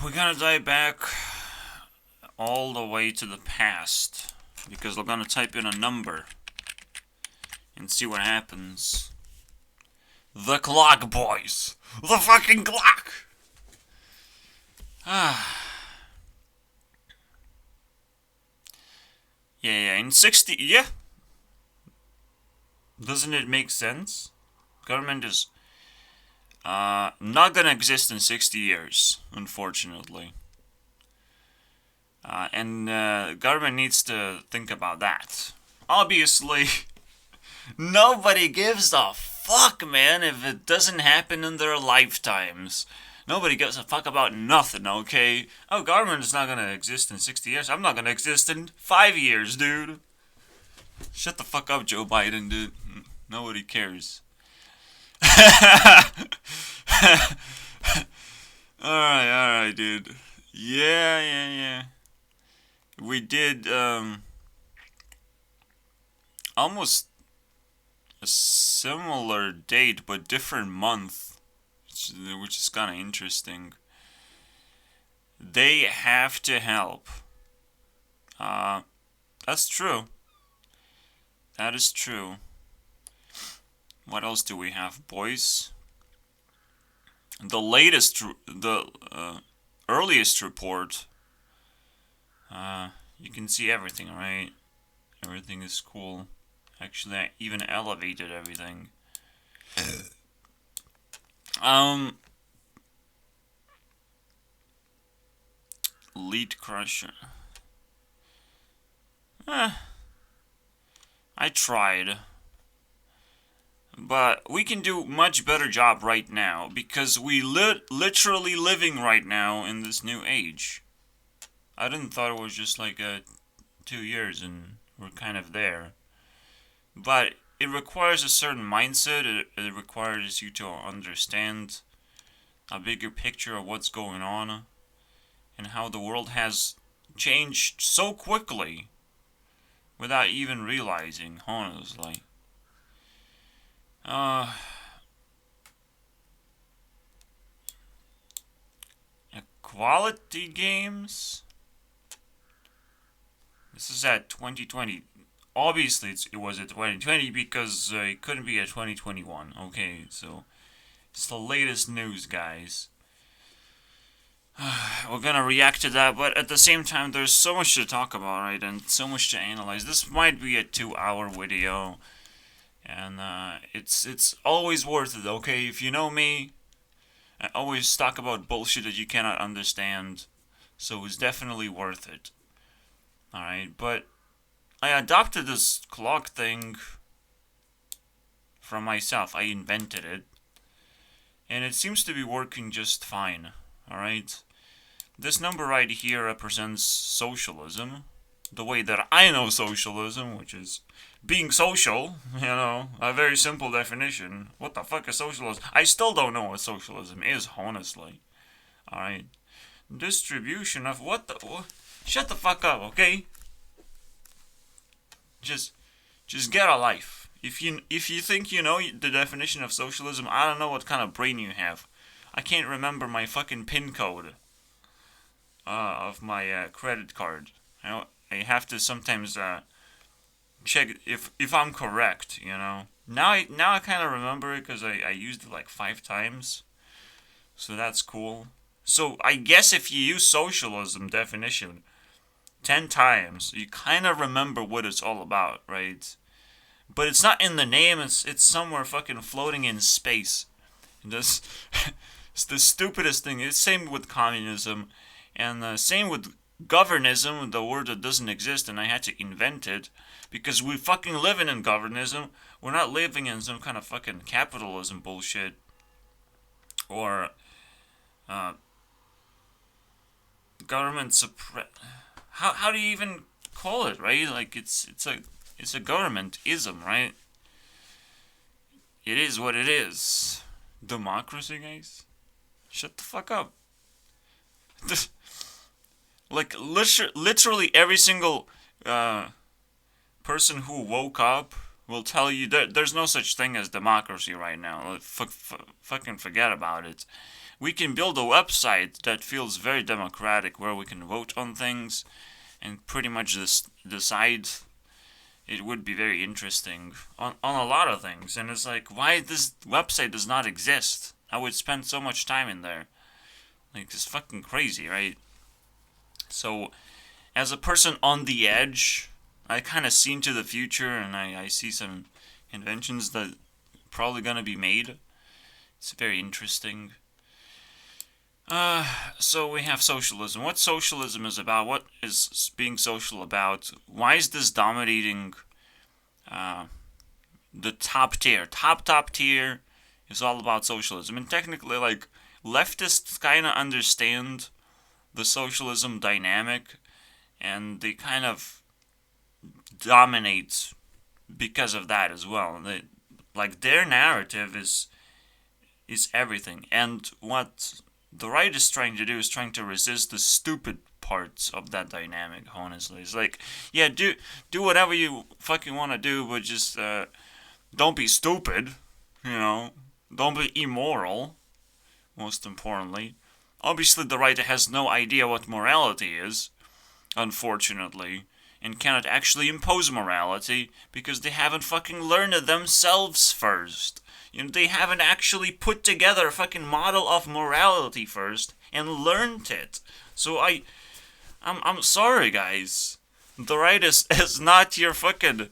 We're gonna dive back all the way to the past because we're gonna type in a number and see what happens. The clock, boys! The fucking clock! Yeah, in 60. Yeah. Doesn't it make sense? Government is not gonna exist in 60 years, unfortunately. And government needs to think about that. Obviously, nobody gives a fuck, man, if it doesn't happen in their lifetimes. Nobody gives a fuck about nothing, okay? Oh, government is not gonna exist in 60 years. I'm not gonna exist in 5 years, dude. Shut the fuck up, Joe Biden, dude. Nobody cares. Alright, dude. Yeah. We did, almost a similar date, but different month, which is kind of interesting. They have to help. That's true. That is true. What else do we have, boys? The earliest report. You can see everything, right? Everything is cool. Actually, I even elevated everything. Lead crusher. I tried. But we can do much better job right now because we literally living right now in this new age. I didn't thought it was just like 2 years and we're kind of there. But it requires a certain mindset. It requires you to understand a bigger picture of what's going on and how the world has changed so quickly without even realizing, honestly. Quality games. This is at 2020. Obviously, it was at 2020 because it couldn't be at 2021. Okay, so it's the latest news, guys. We're gonna react to that, but at the same time, there's so much to talk about, right? And so much to analyze. This might be a 2-hour video, and it's always worth it. Okay, if you know me, I always talk about bullshit that you cannot understand, so it's definitely worth it. Alright, but I adopted this clock thing from myself. I invented it, and it seems to be working just fine. Alright? This number right here represents socialism, the way that I know socialism, which is being social, a very simple definition. What the fuck is socialism? I still don't know what socialism is, honestly. Alright? Distribution of what the... Shut the fuck up, okay? Just get a life. If you think you know the definition of socialism, I don't know what kind of brain you have. I can't remember my fucking PIN code of my credit card. I have to sometimes check if I'm correct. Now I kind of remember it because I used it like 5 times, so that's cool. So I guess if you use socialism definition 10 times, you kind of remember what it's all about, right? But it's not in the name. It's somewhere fucking floating in space. This it's the stupidest thing. It's same with communism, and same with governism, the word that doesn't exist, and I had to invent it because we fucking living in governism. We're not living in some kind of fucking capitalism bullshit or government suppress. How do you even call it, right? Like it's a government ism, right? It is what it is. Democracy, guys. Shut the fuck up. Like literally every single person who woke up will tell you that there's no such thing as democracy right now. Fucking forget about it. we can build a website that feels very democratic, where we can vote on things and pretty much decide. It would be very interesting on a lot of things. And it's like, why this website does not exist? I would spend so much time in there. Like, it's fucking crazy, right? So, as a person on the edge, I kind of see into the future, and I see some inventions that probably gonna be made. It's very interesting. So we have socialism. What socialism is about? What is being social about? Why is this dominating the top tier? Top tier is all about socialism. And technically, like, leftists kind of understand the socialism dynamic, and they kind of dominate because of that as well. Like, their narrative is everything. And what the right is trying to do is trying to resist the stupid parts of that dynamic, honestly. It's like, yeah, do whatever you fucking want to do, but just don't be stupid, you know? Don't be immoral, most importantly. Obviously, the right has no idea what morality is, unfortunately, and cannot actually impose morality because they haven't fucking learned it themselves first. You know, they haven't actually put together a fucking model of morality first and learned it. So I'm sorry, guys. The right is not your fucking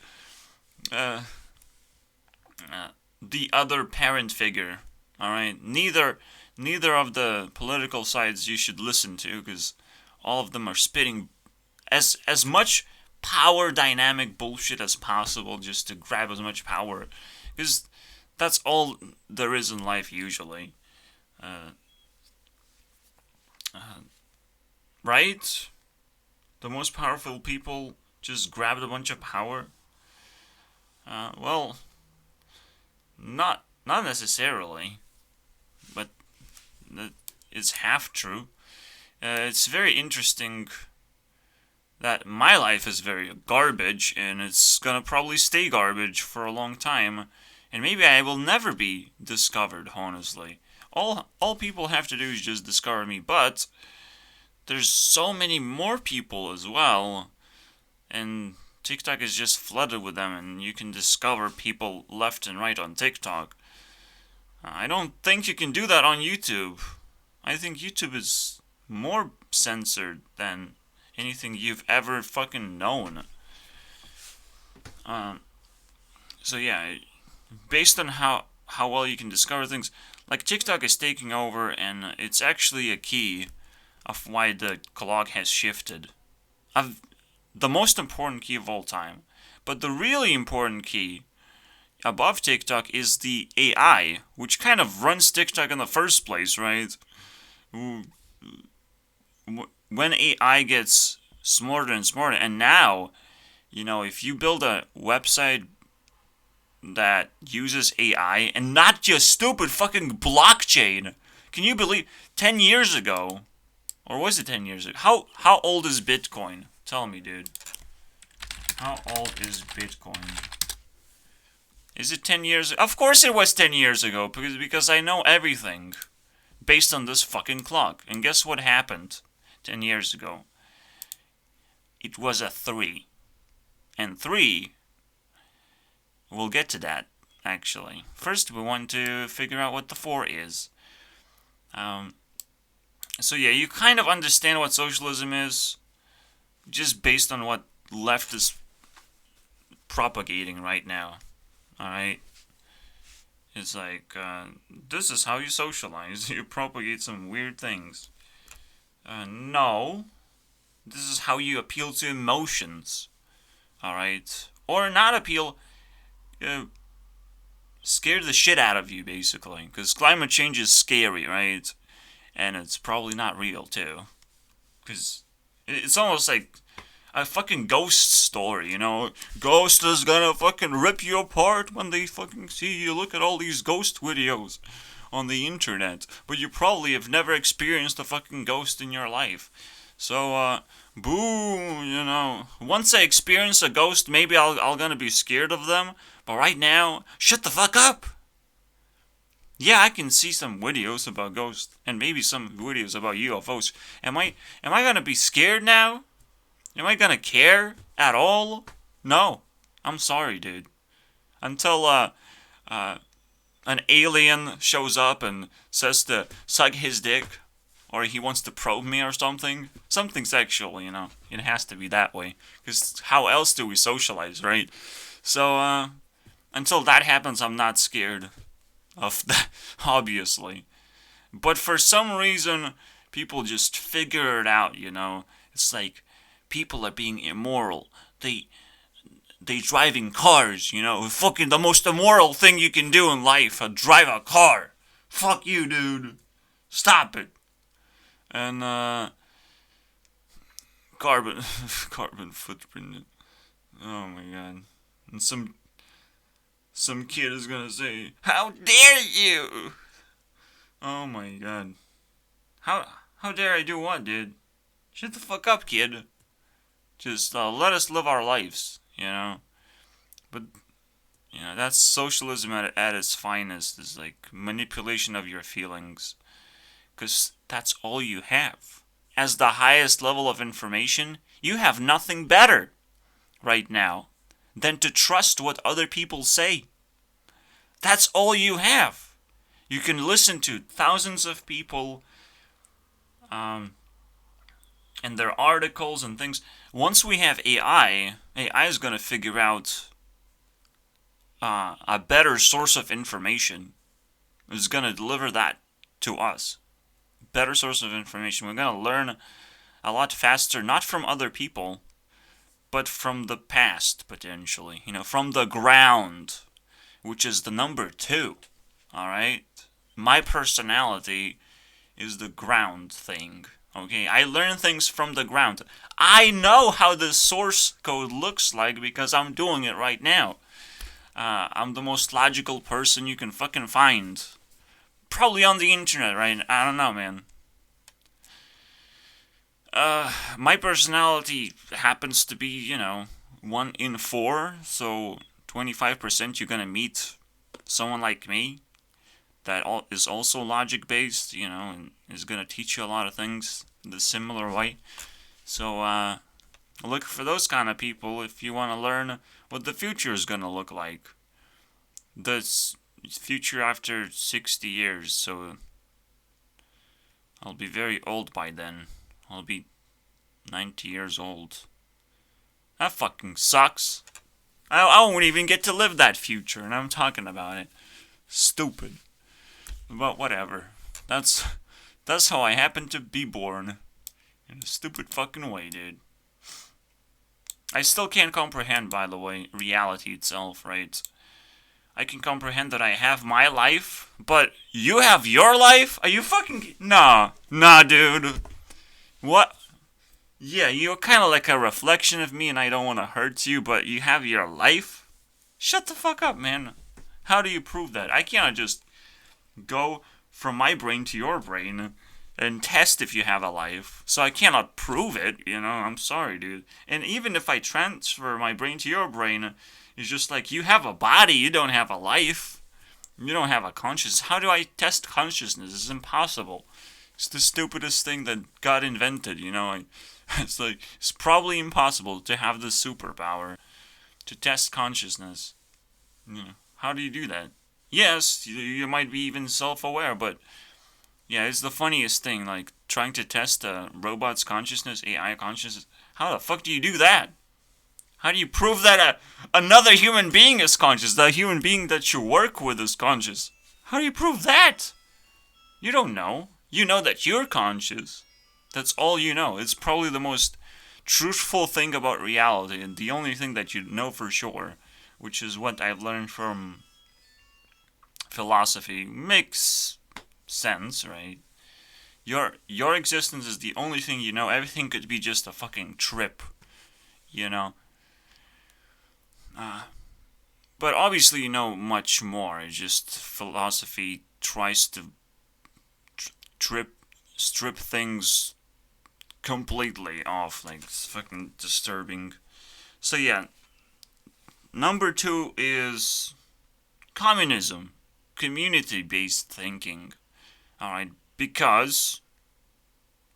the other parent figure. All right, neither of the political sides you should listen to, because all of them are spitting as much power dynamic bullshit as possible just to grab as much power, because that's all there is in life usually. Right? The most powerful people just grabbed a bunch of power. Well, not necessarily, but it's half true. It's very interesting that my life is very garbage, and it's gonna probably stay garbage for a long time, and maybe I will never be discovered, honestly. All people have to do is just discover me, but there's so many more people as well, and TikTok is just flooded with them, and you can discover people left and right on TikTok. I don't think you can do that on YouTube. I think YouTube is more censored than anything you've ever fucking known. So yeah, based on how well you can discover things, like, TikTok is taking over, and it's actually a key of why the clock has shifted. The most important key of all time. But the really important key above TikTok is the AI, which kind of runs TikTok in the first place, right? When AI gets smarter and smarter, and now, you know, if you build a website that uses AI and not just stupid fucking blockchain, can you believe 10 years ago, or was it 10 years ago? How old is Bitcoin? Tell me, dude. How old is Bitcoin? Is it 10 years? Of course it was 10 years ago, because I know everything based on this fucking clock. And guess what happened 10 years ago? It was a 3. And 3, we'll get to that, actually. First, we want to figure out what the 4 is. So yeah, you kind of understand what socialism is, just based on what left is propagating right now. Alright? It's like, this is how you socialize. You propagate some weird things. No. This is how you appeal to emotions. Alright? Or not appeal, scare the shit out of you, basically. Because climate change is scary, right? And it's probably not real, too. Because it's almost like a fucking ghost story, you know? Ghost is gonna fucking rip you apart when they fucking see you. Look at all these ghost videos on the internet. But you probably have never experienced a fucking ghost in your life. So, boo, you know. Once I experience a ghost, maybe I'll gonna be scared of them. But right now, shut the fuck up! Yeah, I can see some videos about ghosts and maybe some videos about UFOs. Am I gonna be scared now? Am I gonna care at all? No. I'm sorry, dude. Until an alien shows up and says to suck his dick, or he wants to probe me or something sexual, you know. It has to be that way, because how else do we socialize, right? So until that happens, I'm not scared of that, obviously. But for some reason, people just figure it out, you know. It's like people are being immoral. They driving cars, you know. Fucking the most immoral thing you can do in life, drive a car. Fuck you, dude. Stop it. And carbon carbon footprint. Oh my god. And some kid is gonna say, "How dare you?" Oh my god. How dare I do what, dude? Shut the fuck up, kid. Just let us live our lives, you know. But you know that's socialism at its finest. Is like manipulation of your feelings, because that's all you have. As the highest level of information, you have nothing better right now than to trust what other people say. That's all you have. You can listen to thousands of people and their articles and things. Once we have AI is going to figure out a better source of information. It's going to deliver that to us. Better source of information. We're going to learn a lot faster, not from other people, but from the past, potentially. You know, from the ground, which is the number 2. Alright? My personality is the ground thing. Okay, I learn things from the ground. I know how the source code looks like because I'm doing it right now. I'm the most logical person you can fucking find. Probably on the internet, right? I don't know, man. My personality happens to be, you know, 1 in 4, so 25% you're gonna meet someone like me that is also logic based, you know, and is gonna teach you a lot of things the similar way. So, look for those kind of people if you want to learn what the future is gonna look like. The future after 60 years, so I'll be very old by then. I'll be 90 years old. That fucking sucks. I won't even get to live that future, and I'm talking about it. Stupid. But whatever. That's how I happen to be born. In a stupid fucking way, dude. I still can't comprehend, by the way, reality itself, right? I can comprehend that I have my life, but you have your life? Are you fucking... Nah, dude. What? Yeah, you're kind of like a reflection of me and I don't want to hurt you, but you have your life? Shut the fuck up, man. How do you prove that? I can't just go from my brain to your brain and test if you have a life. So I cannot prove it, you know? I'm sorry, dude. And even if I transfer my brain to your brain, it's just like, you have a body, you don't have a life. You don't have a consciousness. How do I test consciousness? It's impossible. It's the stupidest thing that God invented, you know? It's like, it's probably impossible to have the superpower to test consciousness. You know, how do you do that? Yes, you might be even self-aware, but yeah, it's the funniest thing, like trying to test a robot's consciousness, AI consciousness. How the fuck do you do that? How do you prove that another human being is conscious? The human being that you work with is conscious. How do you prove that? You don't know. You know that you're conscious. That's all you know. It's probably the most truthful thing about reality, and the only thing that you know for sure, which is what I've learned from philosophy. Makes sense, right? Your existence is the only thing you know. Everything could be just a fucking trip, you know? But obviously you know much more. It's just philosophy tries to strip things completely off. Like, it's fucking disturbing. So yeah, number 2 is communism. community-based thinking. Alright, because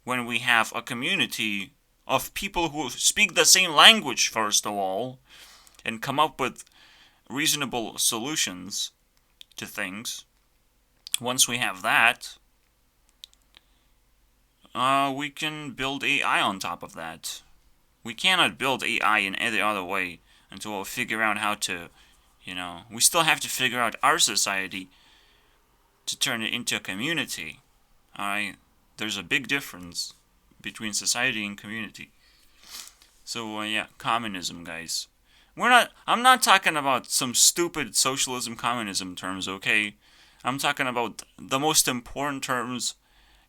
when we have a community of people who speak the same language, first of all, and come up with reasonable solutions to things, once we have that, we can build AI on top of that. We cannot build AI in any other way until we figure out how to, we still have to figure out our society to turn it into a community. Alright? There's a big difference between society and community. So, yeah, communism, guys. I'm not talking about some stupid socialism, communism terms, okay? I'm talking about the most important terms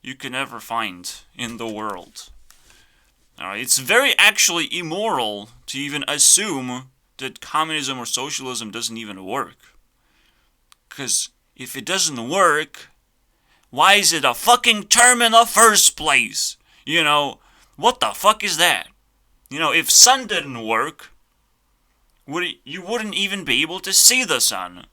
you can ever find in the world. Alright, it's very actually immoral to even assume that communism or socialism doesn't even work. Because if it doesn't work, why is it a fucking term in the first place? What the fuck is that? If sun didn't work, you wouldn't even be able to see the sun.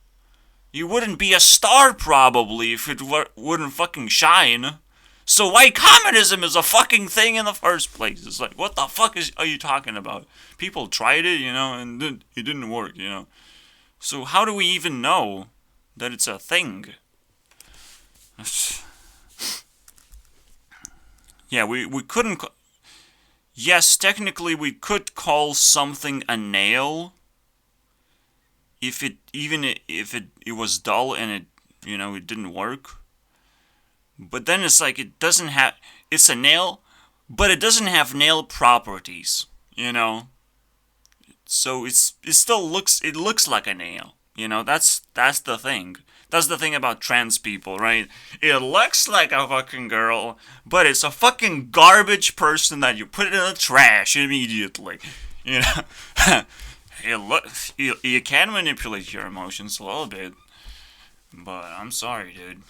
You wouldn't be a star probably if it wouldn't fucking shine. So why communism is a fucking thing in the first place? It's like, what the fuck are you talking about? People tried it, and it didn't work, So how do we even know that it's a thing? Yeah, we couldn't... Yes, technically we could call something a nail if it was dull and it didn't work. But then it's like it's a nail, but it doesn't have nail properties, So it still looks like a nail, That's the thing. That's the thing about trans people, right? It looks like a fucking girl, but it's a fucking garbage person that you put in the trash immediately, You can manipulate your emotions a little bit, but I'm sorry, dude.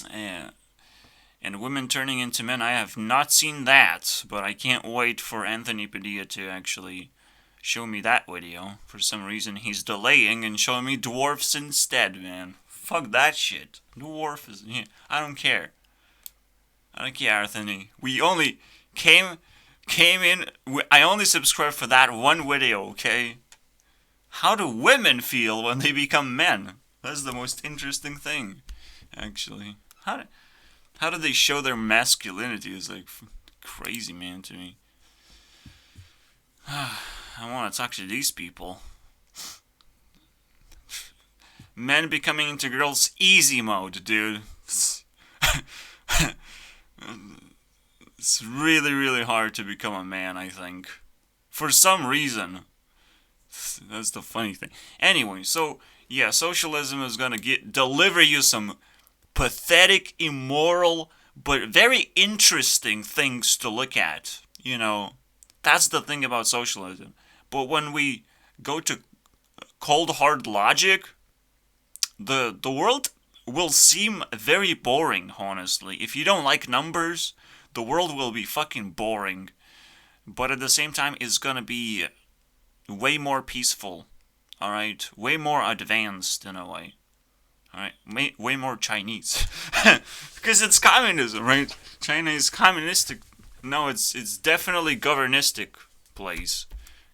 And women turning into men, I have not seen that, but I can't wait for Anthony Padilla to actually show me that video. For some reason, he's delaying and showing me dwarfs instead, man. Fuck that shit. Dwarf is... Yeah, I don't care. Anthony. We only came in... I only subscribed for that one video, okay? How do women feel when they become men? That's the most interesting thing, actually. How do they show their masculinity? Is like crazy, man, to me. I want to talk to these people. Men becoming into girls easy mode, dude. It's really, really hard to become a man, I think. For some reason. That's the funny thing. Anyway, so, yeah, socialism is gonna deliver you some pathetic, immoral, but very interesting things to look at. That's the thing about socialism. But when we go to cold hard logic, the world will seem very boring, honestly. If you don't like numbers, the world will be fucking boring. But at the same time, it's gonna be way more peaceful. Alright? Way more advanced in a way. Alright, way more Chinese. Because it's communism, right? China is communistic. No, it's definitely governistic place.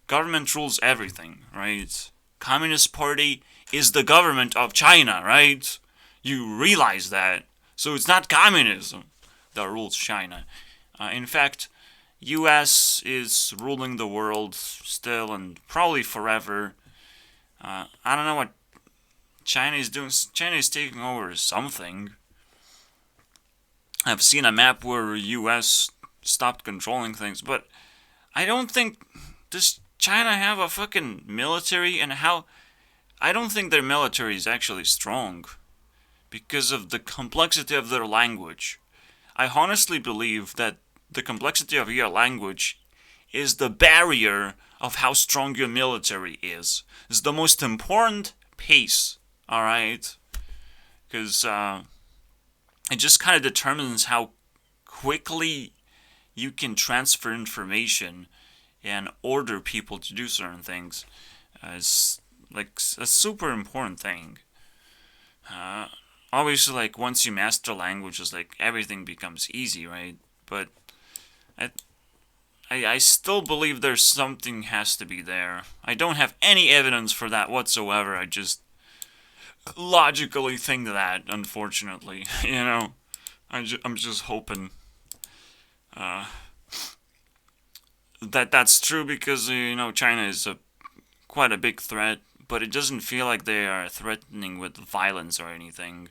Government rules everything, right? Communist Party is the government of China, right? You realize that. So it's not communism that rules China. In fact, US is ruling the world still and probably forever. I don't know what China is doing. China is taking over something. I've seen a map where US stopped controlling things, but I don't think... Does China have a fucking military? And how... I don't think their military is actually strong because of the complexity of their language. I honestly believe that the complexity of your language is the barrier of how strong your military is. It's the most important piece, alright? Because it just kind of determines how quickly you can transfer information and order people to do certain things. It's like a super important thing. Uh, Obviously, like, once you master languages, like, everything becomes easy, right? But I, I still believe there's something has to be there. I don't have any evidence for that whatsoever. I just logically think that, unfortunately. I'm just hoping uh, that that's true because, China is quite a big threat, but it doesn't feel like they are threatening with violence or anything.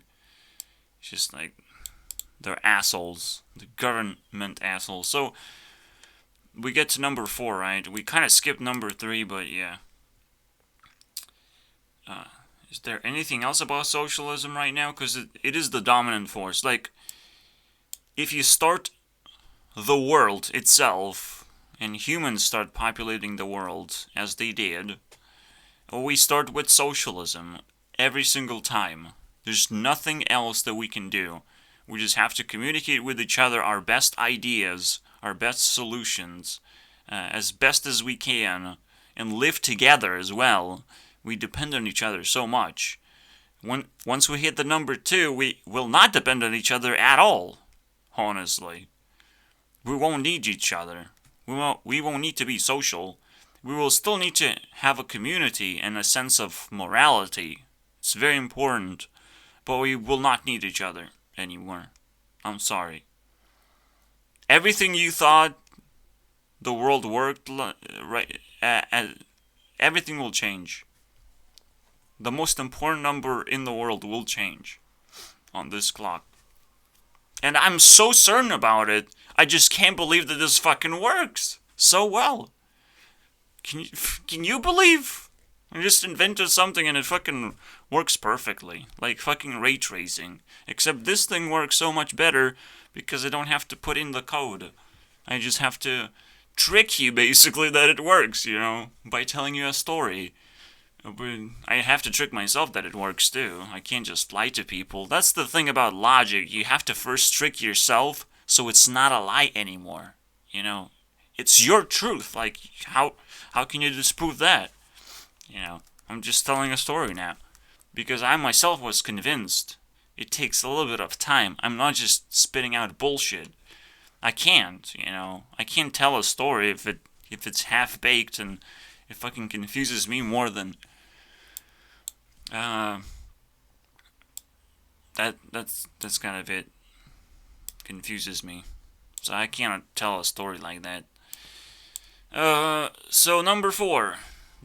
It's just like they're assholes, the government assholes. So we get to number 4, right? We kind of skipped number 3, but yeah. Uh, is there anything else about socialism right now? Because it is the dominant force. Like, if you start the world itself, and humans start populating the world as they did, we start with socialism every single time. There's nothing else that we can do. We just have to communicate with each other our best ideas, our best solutions, as best as we can, and live together as well. We depend on each other so much. Once we hit the number 2, we will not depend on each other at all, honestly. We won't need each other. We won't need to be social. We will still need to have a community and a sense of morality. It's very important. But we will not need each other anymore. I'm sorry. Everything you thought the world worked right, everything will change. The most important number in the world will change on this clock. And I'm so certain about it. I just can't believe that this fucking works so well. Can you believe? I just invented something and it fucking works perfectly. Like fucking ray tracing. Except this thing works so much better because I don't have to put in the code. I just have to trick you basically that it works, by telling you a story. But I have to trick myself that it works too. I can't just lie to people. That's the thing about logic. You have to first trick yourself so it's not a lie anymore. It's your truth. Like, how can you disprove that? I'm just telling a story now. Because I myself was convinced. It takes a little bit of time. I'm not just spitting out bullshit. I can't, I can't tell a story if it's half baked and it fucking confuses me more than that's kind of it. Confuses me. So I cannot tell a story like that. So number 4,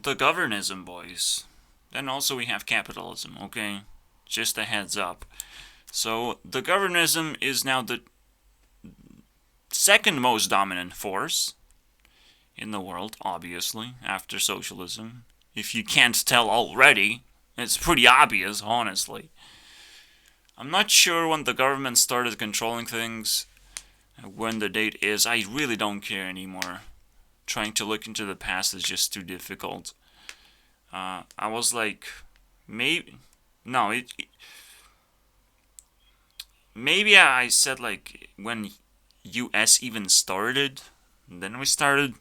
the governism, boys. Then also we have capitalism, okay? Just a heads up. So the governism is now the second most dominant force in the world, obviously, after socialism. If you can't tell already, it's pretty obvious, honestly. I'm not sure when the government started controlling things, when the date is. I really don't care anymore. Trying to look into the past is just too difficult. I was like, maybe I said like when U.S. even started. Then we started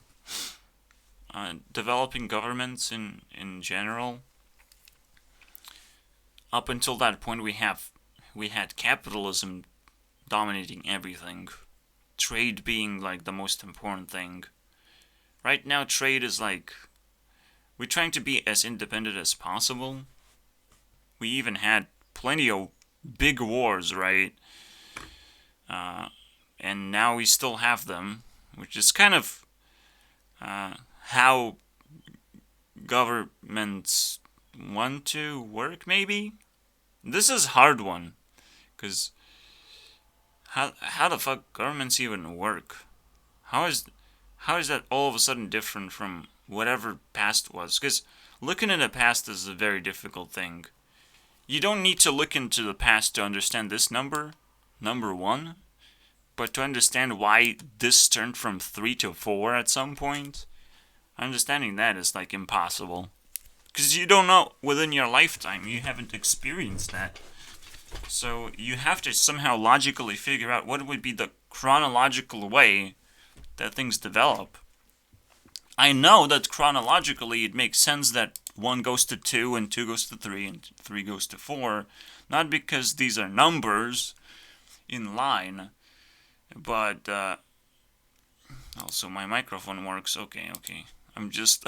developing governments in general. Up until that point, we had capitalism dominating everything. Trade being like the most important thing. Right now, trade is like, we're trying to be as independent as possible. We even had plenty of big wars, right? And now we still have them, which is kind of how governments want to work, maybe? This is a hard one, because how the fuck governments even work? How is that all of a sudden different from whatever past was? Because looking at the past is a very difficult thing. You don't need to look into the past to understand this number 1, but to understand why this turned from 3 to 4 at some point, understanding that is like impossible. Because you don't know within your lifetime, you haven't experienced that. So you have to somehow logically figure out what would be the chronological way that things develop. I know that chronologically it makes sense that 1 goes to 2, and 2 goes to 3, and 3 goes to 4. Not because these are numbers in line, but also my microphone works. Okay. I'm just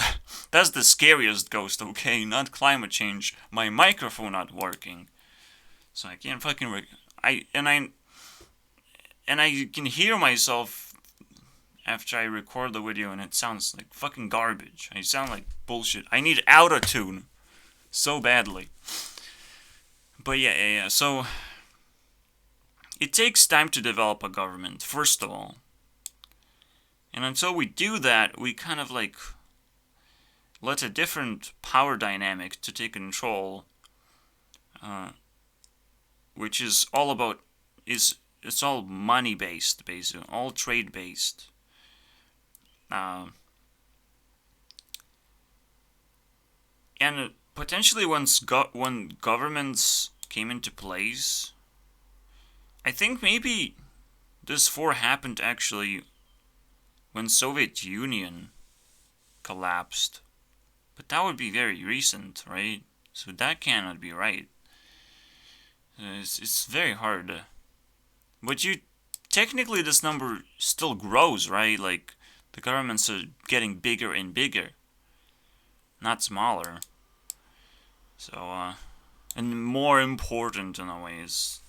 that's the scariest ghost. Okay, not climate change. My microphone not working, so I can't fucking I can hear myself after I record the video, and it sounds like fucking garbage. I sound like bullshit. I need auto-tune so badly. But yeah. So it takes time to develop a government, first of all. And until we do that, we kind of like let a different power dynamic to take control, which is all about, it's all money based, basically, all trade based. And potentially when governments came into place, I think maybe this war happened actually when Soviet Union collapsed. But that would be very recent, right? So that cannot be right. It's very hard. But technically this number still grows, right? Like, the governments are getting bigger and bigger, not smaller. So, and more important in a way. It's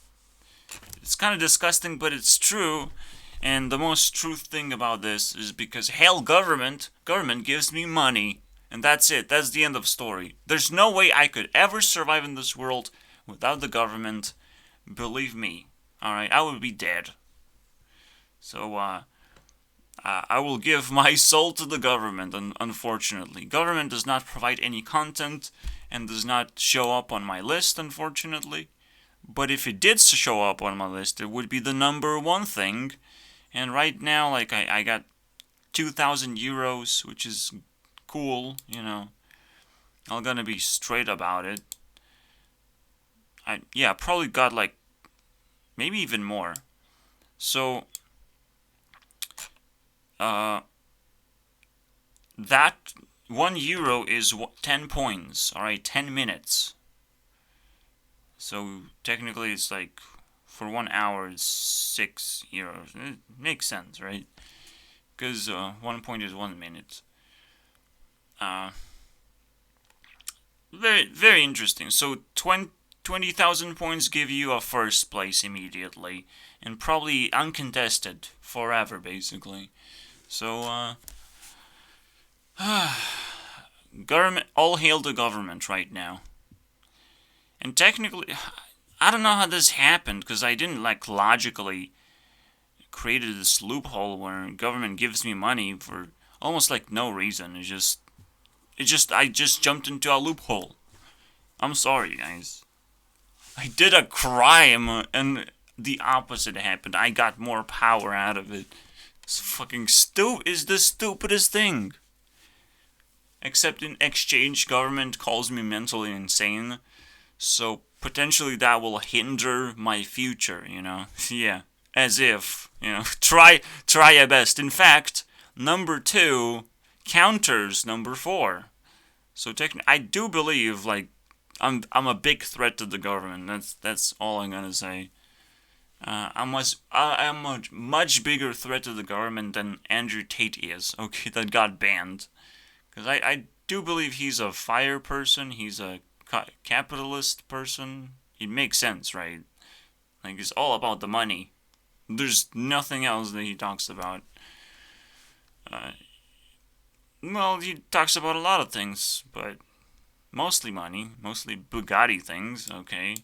kind of disgusting, but it's true. And the most true thing about this is because, hell, government gives me money. And that's it. That's the end of story. There's no way I could ever survive in this world without the government. Believe me. Alright, I would be dead. So, I will give my soul to the government, unfortunately. Government does not provide any content and does not show up on my list, unfortunately. But if it did show up on my list, it would be the number one thing. And right now, like, I got 2,000 euros, which is cool, you know. I'm gonna be straight about it. I probably got, like, maybe even more. So, that 1 euro is 10 points, alright, 10 minutes. So, technically, it's like, for 1 hour, it's 6 euros. It makes sense, right? Because 1 point is 1 minute. Very, very interesting. So, 20,000 points give you a first place immediately. And probably uncontested forever, basically. So, government, all hail the government right now. And technically, I don't know how this happened, because I didn't, like, logically created this loophole where government gives me money for almost, like, no reason. I just jumped into a loophole. I'm sorry, guys. I did a crime, and the opposite happened. I got more power out of it. It's fucking is the stupidest thing. Except in exchange, government calls me mentally insane. So, potentially that will hinder my future, you know? Yeah, as if, you know, try your best. In fact, number 2 counters number 4. So, I do believe, like, I'm a big threat to the government. That's all I'm gonna say. I'm a much bigger threat to the government than Andrew Tate is, okay, that got banned. Because I do believe he's a fire person, he's a capitalist person. It makes sense, right? Like, it's all about the money. There's nothing else that he talks about. Well, he talks about a lot of things, but mostly money, mostly Bugatti things, okay?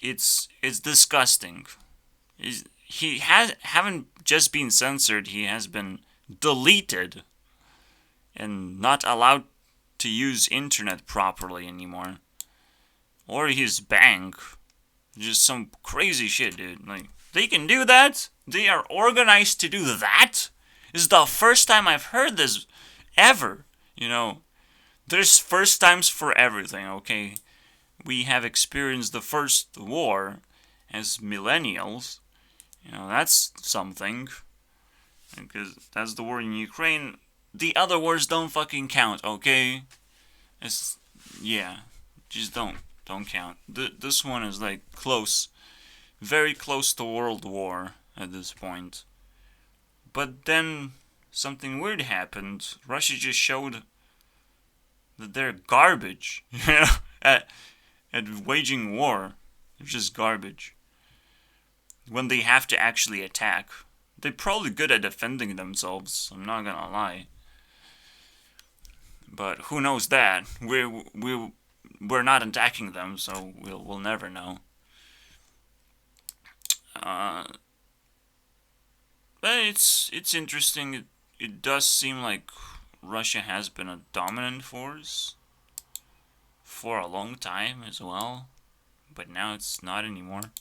It's disgusting. He haven't just been censored, he has been deleted and not allowed to use internet properly anymore. Or his bank. Just some crazy shit, dude. Like, they can do that? They are organized to do that? This is the first time I've heard this ever. You know, there's first times for everything, okay? We have experienced the first war as millennials. You know, that's something. Because that's the war in Ukraine. the other wars don't fucking count, okay? It's, yeah, just don't count. This one is like close, very close to World War at this point. But then something weird happened. Russia just showed that they're garbage, you know, at waging war. They're just garbage. When they have to actually attack, they're probably good at defending themselves. I'm not gonna lie. But who knows that? We're not attacking them, so we'll never know. But it's interesting. It does seem like Russia has been a dominant force for a long time as well, but now it's not anymore.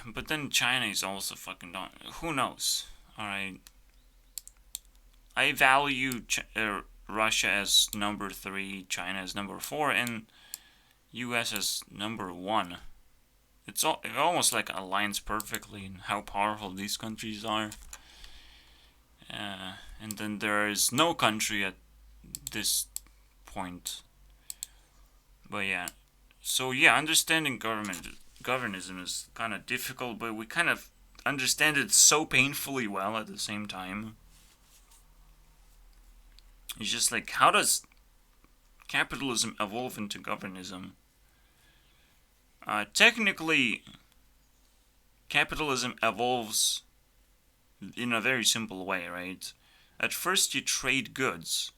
But then China is also fucking dominant. Who knows? Alright. I value Russia as number 3, China as number 4, and US as number 1. It almost like aligns perfectly in how powerful these countries are. And then there is no country at this point. But yeah. So yeah, understanding governism is kind of difficult, but we kind of understand it so painfully well at the same time. It's just like, how does capitalism evolve into governism? Technically, capitalism evolves in a very simple way, right? At first you trade goods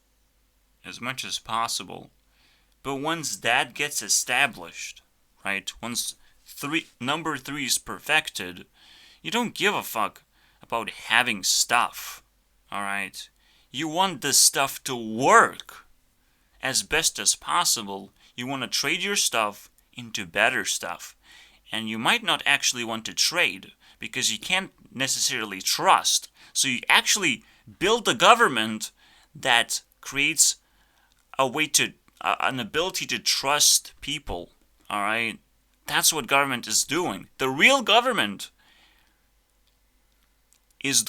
as much as possible, but once that gets established, right? Once number 3 is perfected, you don't give a fuck about having stuff, alright? You want this stuff to work as best as possible. You want to trade your stuff into better stuff. And you might not actually want to trade because you can't necessarily trust. So you actually build a government that creates a way to, an ability to trust people. Alright? That's what government is doing. The real government is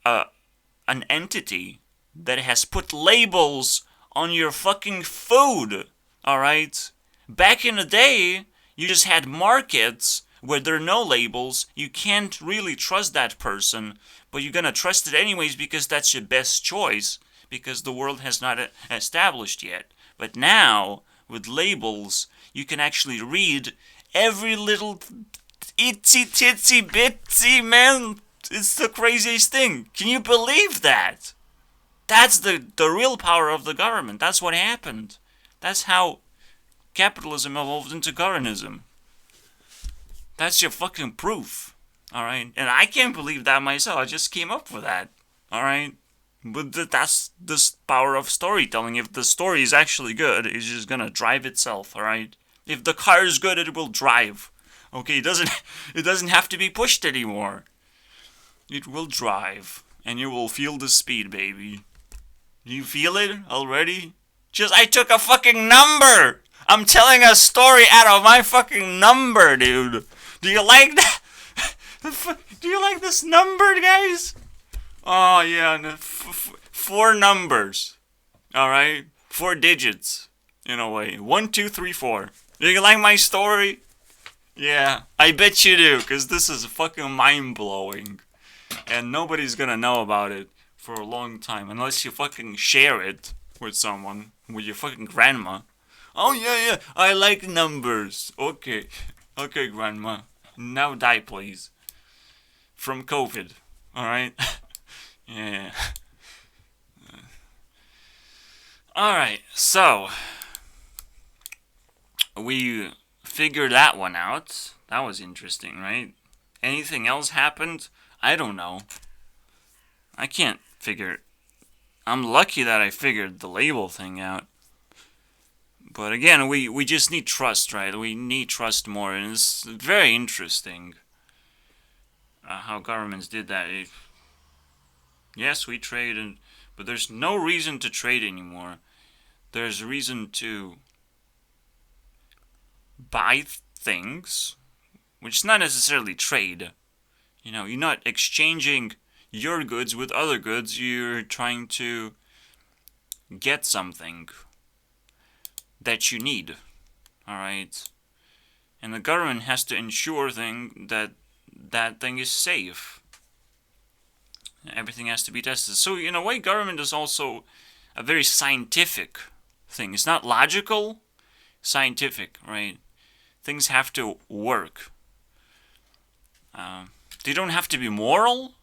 an entity that has put labels on your fucking food. Alright? Back in the day, you just had markets where there are no labels. You can't really trust that person, but you're gonna trust it anyways because that's your best choice, because the world has not established yet. But now, with labels, you can actually read every little itsy titsy bitsy, man. It's the craziest thing. Can you believe that? That's the real power of the government. That's what happened. That's how capitalism evolved into governism. That's your fucking proof. Alright? And I can't believe that myself. I just came up with that. Alright? But that's the power of storytelling. If the story is actually good, it's just gonna drive itself. Alright? If the car is good, it will drive. Okay? It doesn't have to be pushed anymore. It will drive. And you will feel the speed, baby. You feel it already? I took a fucking number! I'm telling a story out of my fucking number, dude. Do you like that? Do you like this number, guys? Oh, yeah. 4 numbers. Alright? 4 digits. In a way. 1, 2, 3, 4. Do you like my story? Yeah. I bet you do, because this is fucking mind-blowing. And nobody's gonna know about it for a long time. Unless you fucking share it with someone. With your fucking grandma. Oh, yeah, I like numbers. Okay, grandma. Now die, please. From COVID. Alright? Yeah. Alright, so. We figured that one out. That was interesting, right? Anything else happened? I don't know. I can't figure. I'm lucky that I figured the label thing out. But again, we just need trust, right? We need trust more, and it's very interesting how governments did that. Yes, we trade, but there's no reason to trade anymore. There's reason to buy things, which is not necessarily trade. You know, you're not exchanging your goods with other goods. You're trying to get something that you need. Alright? And the government has to ensure that that thing is safe. Everything has to be tested. So in a way, government is also a very scientific thing. It's not logical, scientific, right? Things have to work. They don't have to be moral.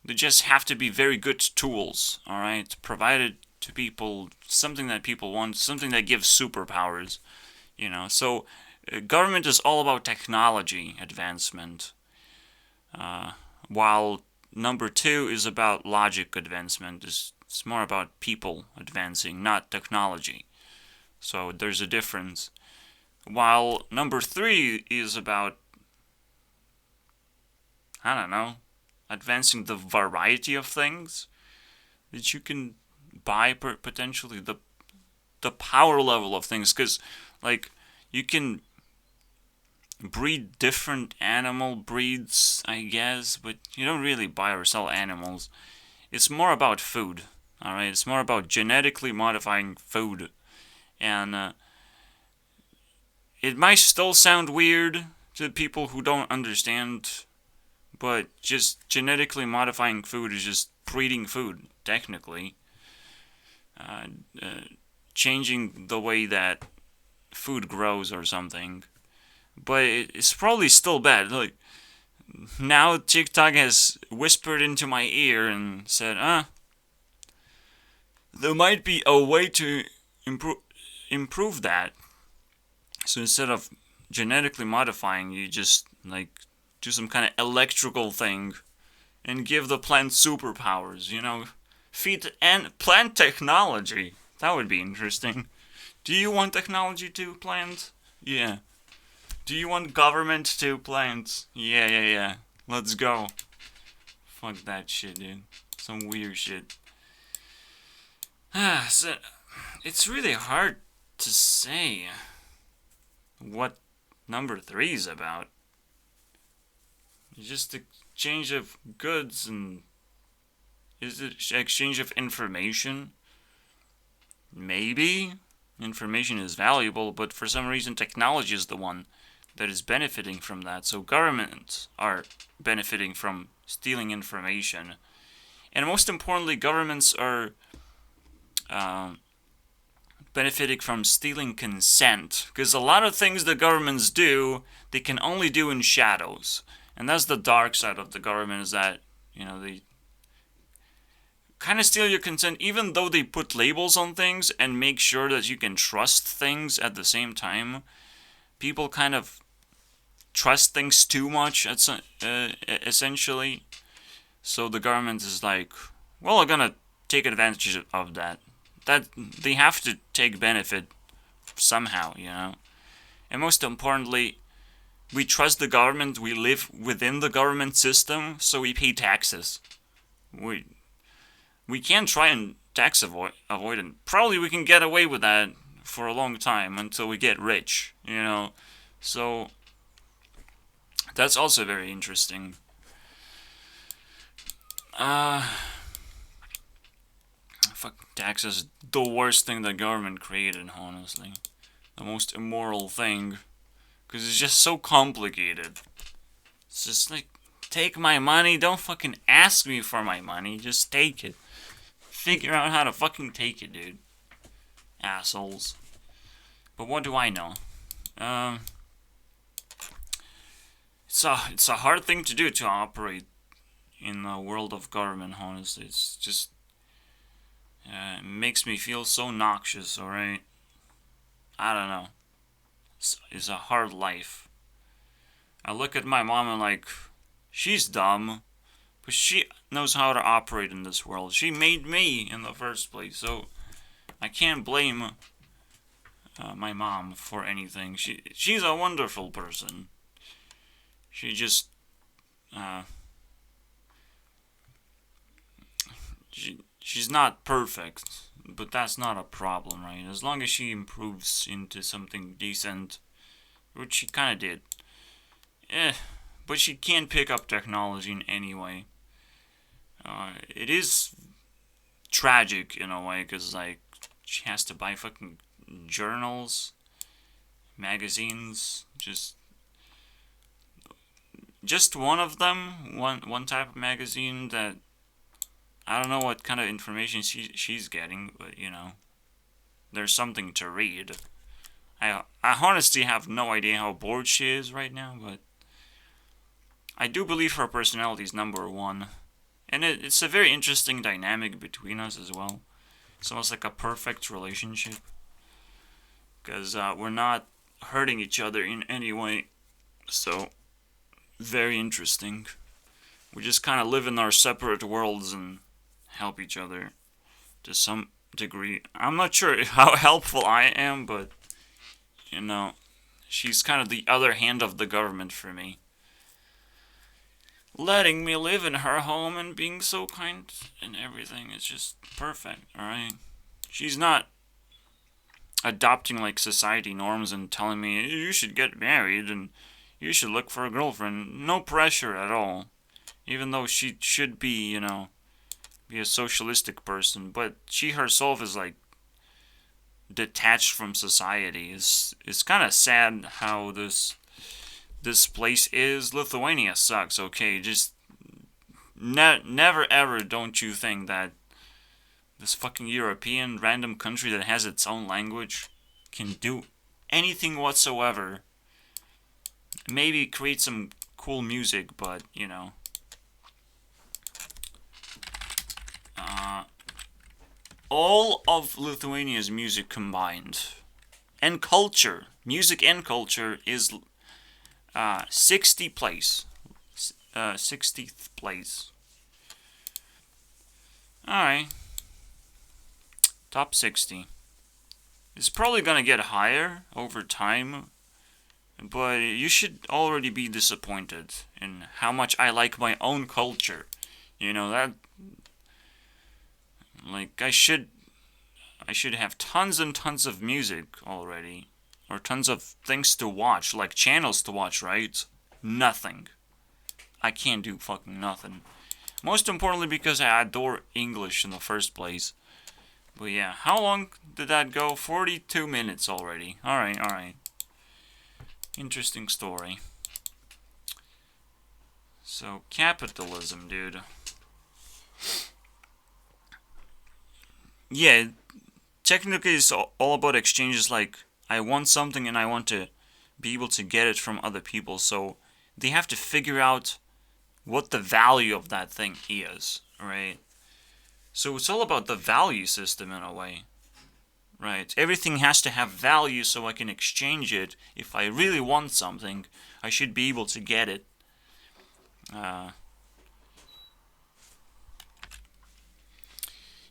They just have to be very good tools, alright? Provided to people something that people want, something that gives superpowers, you know. So government is all about technology advancement, while number 2 is about logic advancement. It's more about people advancing, not technology. So there's a difference. While number 3 is about, I don't know, advancing the variety of things that you can buy, potentially the power level of things, because like you can breed different animal breeds, I guess, but you don't really buy or sell animals. It's more about food, alright? It's more about genetically modifying food. And it might still sound weird to people who don't understand, but just genetically modifying food is just breeding food, technically. Changing the way that food grows or something. But it's probably still bad. Like, now TikTok has whispered into my ear and said, there might be a way to improve that. So instead of genetically modifying, you just, like, do some kind of electrical thing and give the plant superpowers, you know? Feed and plant technology. That would be interesting. Do you want technology to plant? Yeah. Do you want government to plant? Yeah. Let's go. Fuck that shit, dude. Some weird shit. So it's really hard to say what number 3 is about. It's just exchange of goods, and is it exchange of information? Maybe. Information is valuable, but for some reason technology is the one that is benefiting from that. So governments are benefiting from stealing information. And most importantly, governments are benefiting from stealing consent. Because a lot of things the governments do, they can only do in shadows. And that's the dark side of the government, is that, you know, they kind of steal your consent, even though they put labels on things and make sure that you can trust things at the same time. People kind of trust things too much, essentially. So the government is like, well, we're gonna take advantage of that. That they have to take benefit somehow, you know. And most importantly, we trust the government. We live within the government system, so we pay taxes. We can try and tax avoid and probably we can get away with that for a long time until we get rich, you know. So that's also very interesting. Fuck, taxes, the worst thing the government created, honestly. The most immoral thing. Because it's just so complicated. It's just like, take my money, don't fucking ask me for my money, just take it. Figure out how to fucking take it, dude. Assholes. But what do I know? It's a hard thing to do, to operate in the world of government, honestly. It's just, it makes me feel so noxious, alright? I don't know. It's a hard life. I look at my mom and like, she's dumb, but she knows how to operate in this world. She made me in the first place, so I can't blame my mom for anything. She's a wonderful person. She just she's not perfect, but that's not a problem, right? As long as she improves into something decent, which she kind of did. But she can't pick up technology in any way. It is tragic in a way, because, like, she has to buy fucking journals, magazines, just one of them, one type of magazine that I don't know what kind of information she's getting, but there's something to read. I honestly have no idea how bored she is right now, but I do believe her personality is number one. And it's a very interesting dynamic between us as well. It's almost like a perfect relationship. Because we're not hurting each other in any way. So, very interesting. We just kind of live in our separate worlds and help each other to some degree. I'm not sure how helpful I am, but, she's kind of the other hand of the government for me. Letting me live in her home and being so kind and everything is just perfect, alright? She's not adopting like society norms and telling me you should get married and you should look for a girlfriend. No pressure at all. Even though she should be, be a socialistic person, but she herself is like detached from society. It's kind of sad how this place is. Lithuania sucks, okay? Just never ever don't you think that this fucking European random country that has its own language can do anything whatsoever. Maybe create some cool music, but, all of Lithuania's music combined, and culture, music and culture, is 60th place. 60th place. Alright. Top 60. It's probably gonna get higher over time, but you should already be disappointed in how much I like my own culture. That, like, I should have tons and tons of music already, or tons of things to watch, like channels to watch, right? Nothing. I can't do fucking nothing. Most importantly because I adore English in the first place. But yeah, how long did that go? 42 minutes already. Alright. Interesting story. So, capitalism, dude. Yeah, technically it's all about exchanges. Like, I want something and I want to be able to get it from other people, so they have to figure out what the value of that thing is, right? So it's all about the value system in a way, right? Everything has to have value so I can exchange it. If I really want something, I should be able to get it.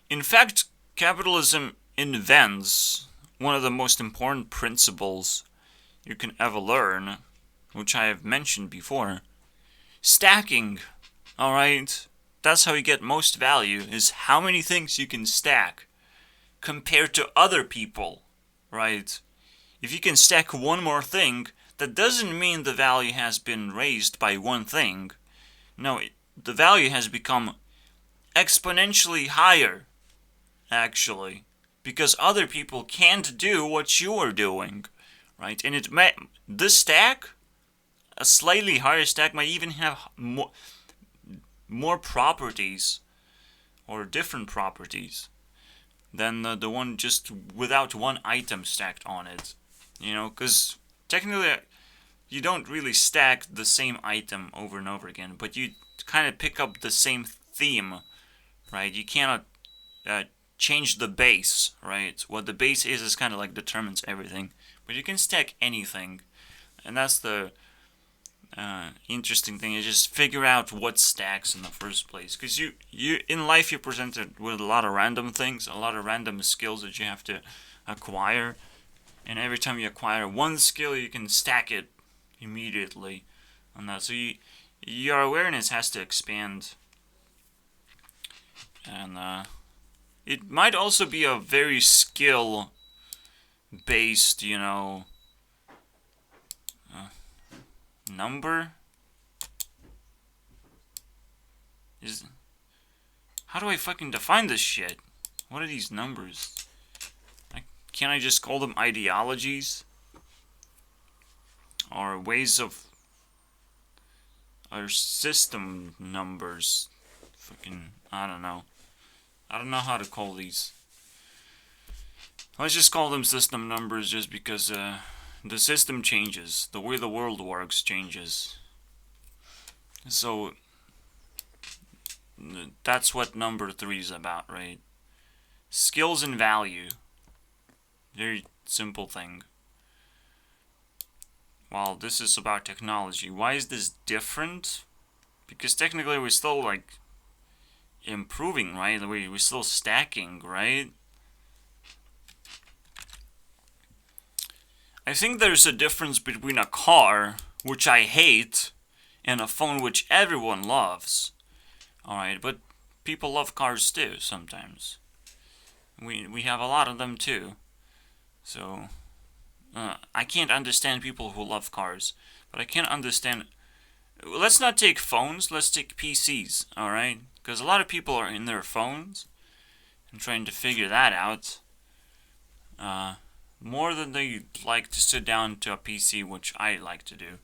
In fact, capitalism invents one of the most important principles you can ever learn, which I have mentioned before. Stacking, alright? That's how you get most value, is how many things you can stack compared to other people, right? If you can stack one more thing, that doesn't mean the value has been raised by one thing. No, the value has become exponentially higher, actually, because other people can't do what you are doing, right? And this stack, a slightly higher stack, might even have more properties or different properties than the one just without one item stacked on it. Because technically you don't really stack the same item over and over again, but you kind of pick up the same theme, right? You cannot change the base, right? What the base is kind of like determines everything, but you can stack anything, and that's the interesting thing, is just figure out what stacks in the first place. Because you in life, you're presented with a lot of random things, a lot of random skills that you have to acquire, and every time you acquire one skill, you can stack it immediately on that. So your awareness has to expand, and it might also be a very skill based, number. How do I fucking define this shit? What are these numbers? Can't I just call them ideologies? Or ways of... or system numbers? Fucking... I don't know. I don't know how to call these. Let's just call them system numbers just because the system changes. The way the world works changes. So... that's what number 3 is about, right? Skills and value. Very simple thing. While this is about technology. Why is this different? Because technically we're still like improving, right? We're still stacking, right? I think there's a difference between a car, which I hate, and a phone which everyone loves. Alright, but people love cars too sometimes. We have a lot of them too. So, I can't understand people who love cars, but I can't understand... Let's not take phones, let's take PCs, alright? Because a lot of people are in their phones and trying to figure that out. More than they like to sit down to a PC, which I like to do.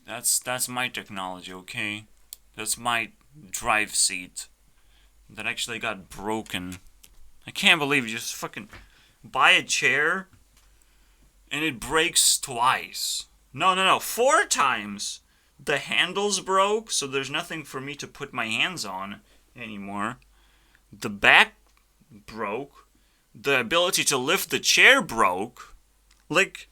That's my technology, okay? That's my drive seat that actually got broken. I can't believe you just fucking buy a chair and it breaks twice. No, 4 times. The handles broke, so there's nothing for me to put my hands on anymore. The back broke. The ability to lift the chair broke. Like,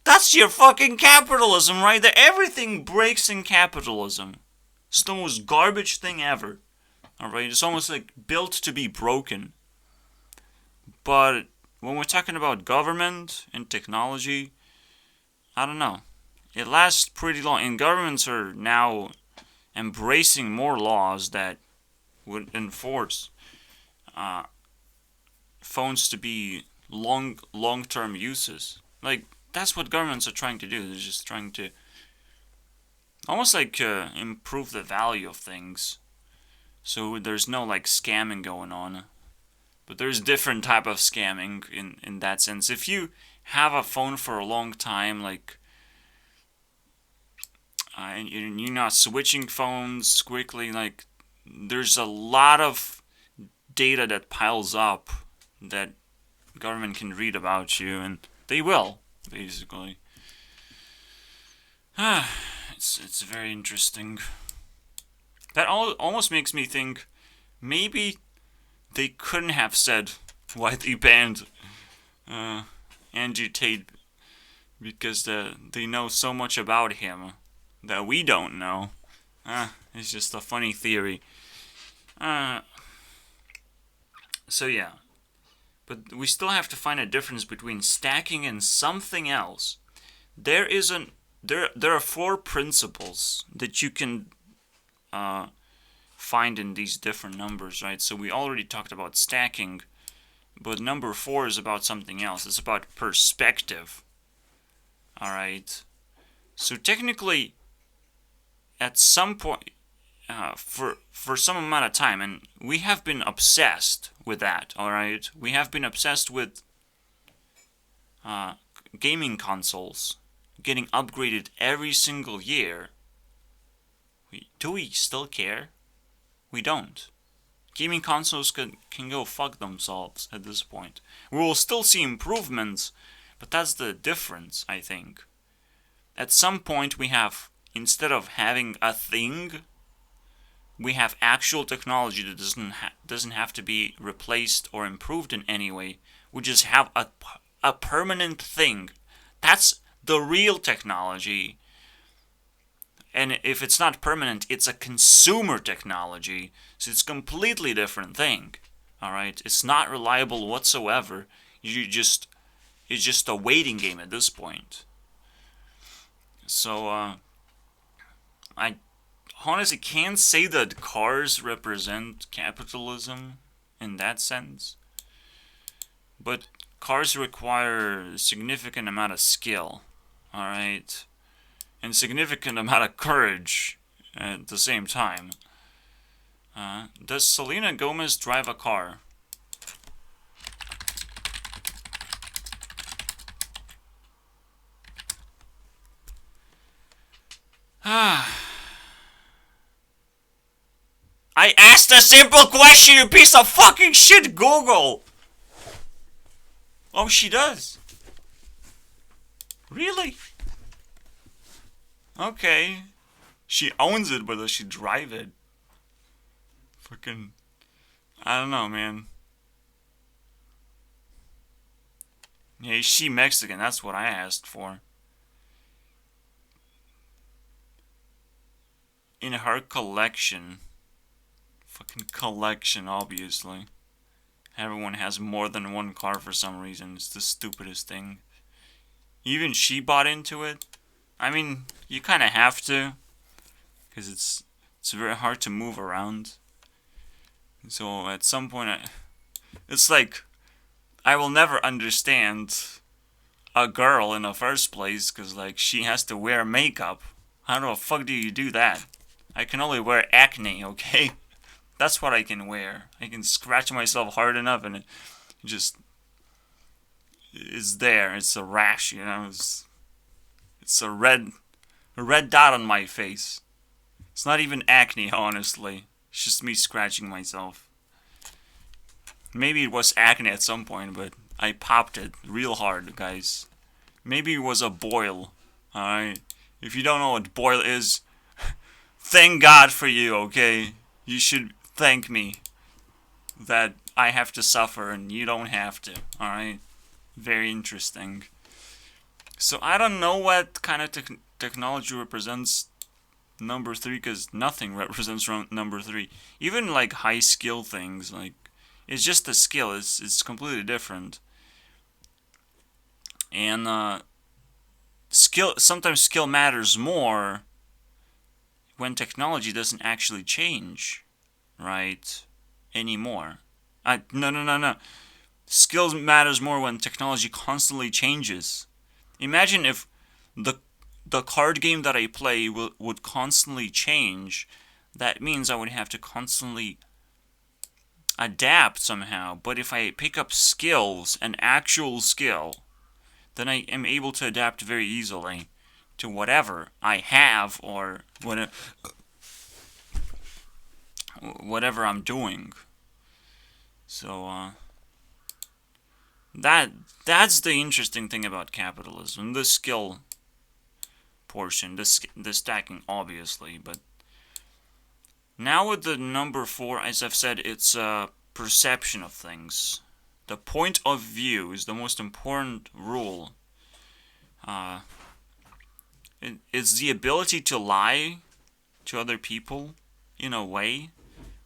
that's your fucking capitalism right there. Everything breaks in capitalism. It's the most garbage thing ever. Alright, it's almost like built to be broken. But when we're talking about government and technology, I don't know. It lasts pretty long. And governments are now embracing more laws that would enforce phones to be long-term uses. Like, that's what governments are trying to do. They're just trying to almost like improve the value of things. So there's no like scamming going on. But there's different type of scamming in that sense. If you have a phone for a long time, like, and you're not switching phones quickly, like, there's a lot of data that piles up that government can read about you, and they will, basically. It's very interesting. That almost makes me think maybe they couldn't have said why they banned Andrew Tate because they know so much about him that we don't know. It's just a funny theory. So yeah. But we still have to find a difference between stacking and something else. There are 4 principles that you can find in these different numbers, right? So we already talked about stacking, but number 4 is about something else. It's about perspective. Alright? So technically, at some point, for some amount of time, and we have been obsessed with that, alright? We have been obsessed with gaming consoles getting upgraded every single year. Do we still care? We don't. Gaming consoles can go fuck themselves at this point. We will still see improvements, but that's the difference, I think. At some point we have, instead of having a thing, we have actual technology that doesn't have to be replaced or improved in any way. We just have a permanent thing. That's the real technology. And if it's not permanent, it's a consumer technology. So it's a completely different thing. Alright? It's not reliable whatsoever. It's just a waiting game at this point. So, I honestly can't say that cars represent capitalism in that sense. But cars require a significant amount of skill. Alright? And significant amount of courage at the same time. Does Selena Gomez drive a car? I asked a simple question, you piece of fucking shit, Google! Oh, she does. Really? Okay. She owns it, but does she drive it? Fucking... I don't know, man. Yeah, is she Mexican? That's what I asked for. In her collection. Fucking collection, obviously. Everyone has more than one car for some reason. It's the stupidest thing. Even she bought into it. I mean, you kind of have to. Because it's very hard to move around. So at some point, it's like, I will never understand a girl in the first place. Because like, she has to wear makeup. How the fuck do you do that? I can only wear acne, okay? That's what I can wear. I can scratch myself hard enough and it just is there. It's a rash, you know. It's a red dot on my face. It's not even acne, honestly. It's just me scratching myself. Maybe it was acne at some point, but I popped it real hard, guys. Maybe it was a boil. Alright? If you don't know what boil is, thank God for you, okay? You should thank me that I have to suffer and you don't have to, alright? Very interesting. So I don't know what kind of technology represents number 3, because nothing represents number 3. Even like high skill things, like, it's just a skill, it's completely different. And sometimes skill matters more when technology doesn't actually change, right, anymore. No. Skills matters more when technology constantly changes. Imagine if the card game that I play would constantly change. That means I would have to constantly adapt somehow. But if I pick up skills, an actual skill, then I am able to adapt very easily to whatever I have or whatever I'm doing. So that's the interesting thing about capitalism, the skill portion, the stacking, obviously. But now with the number 4, as I've said, it's a perception of things. The point of view is the most important rule. It's the ability to lie to other people in a way,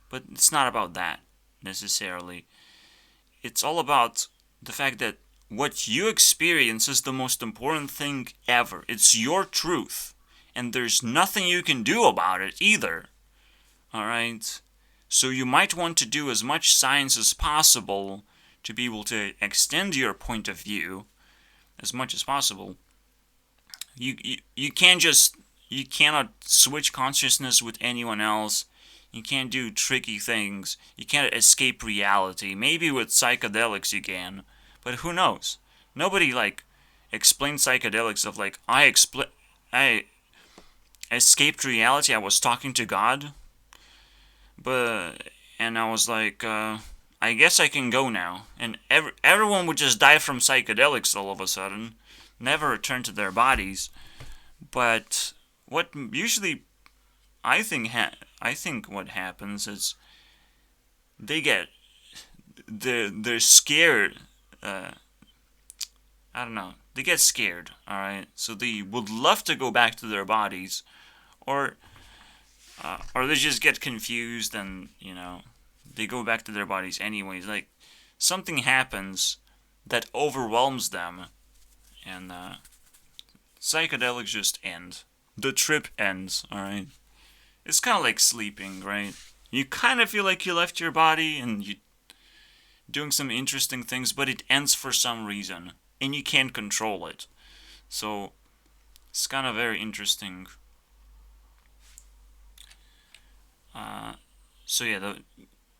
but it's not about that necessarily. It's all about the fact that what you experience is the most important thing ever. It's your truth, and there's nothing you can do about it either. Alright? So you might want to do as much science as possible to be able to extend your point of view as much as possible. You cannot switch consciousness with anyone else. You can't do tricky things. You can't escape reality. Maybe with psychedelics you can, but who knows? Nobody like explained psychedelics of like I escaped reality. I was talking to God, and I was like, I guess I can go now. And everyone would just die from psychedelics all of a sudden, never return to their bodies. But what usually I think what happens is they're scared. I don't know. They get scared. All right, so they would love to go back to their bodies, or they just get confused and they go back to their bodies anyways. Like something happens that overwhelms them, and psychedelics just end. The trip ends. All right. It's kind of like sleeping, right? You kind of feel like you left your body and you doing some interesting things, but it ends for some reason, and you can't control it. So it's kind of very interesting. So yeah,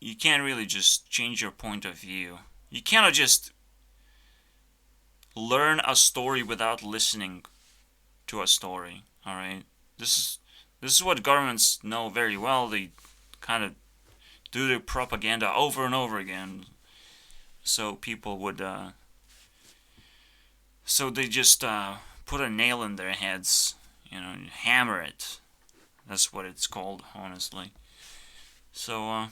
you can't really just change your point of view. You cannot just learn a story without listening to a story. All right, this is this is what governments know very well. They kind of do their propaganda over and over again, so people would. So they just put a nail in their heads, and hammer it. That's what it's called, honestly. So,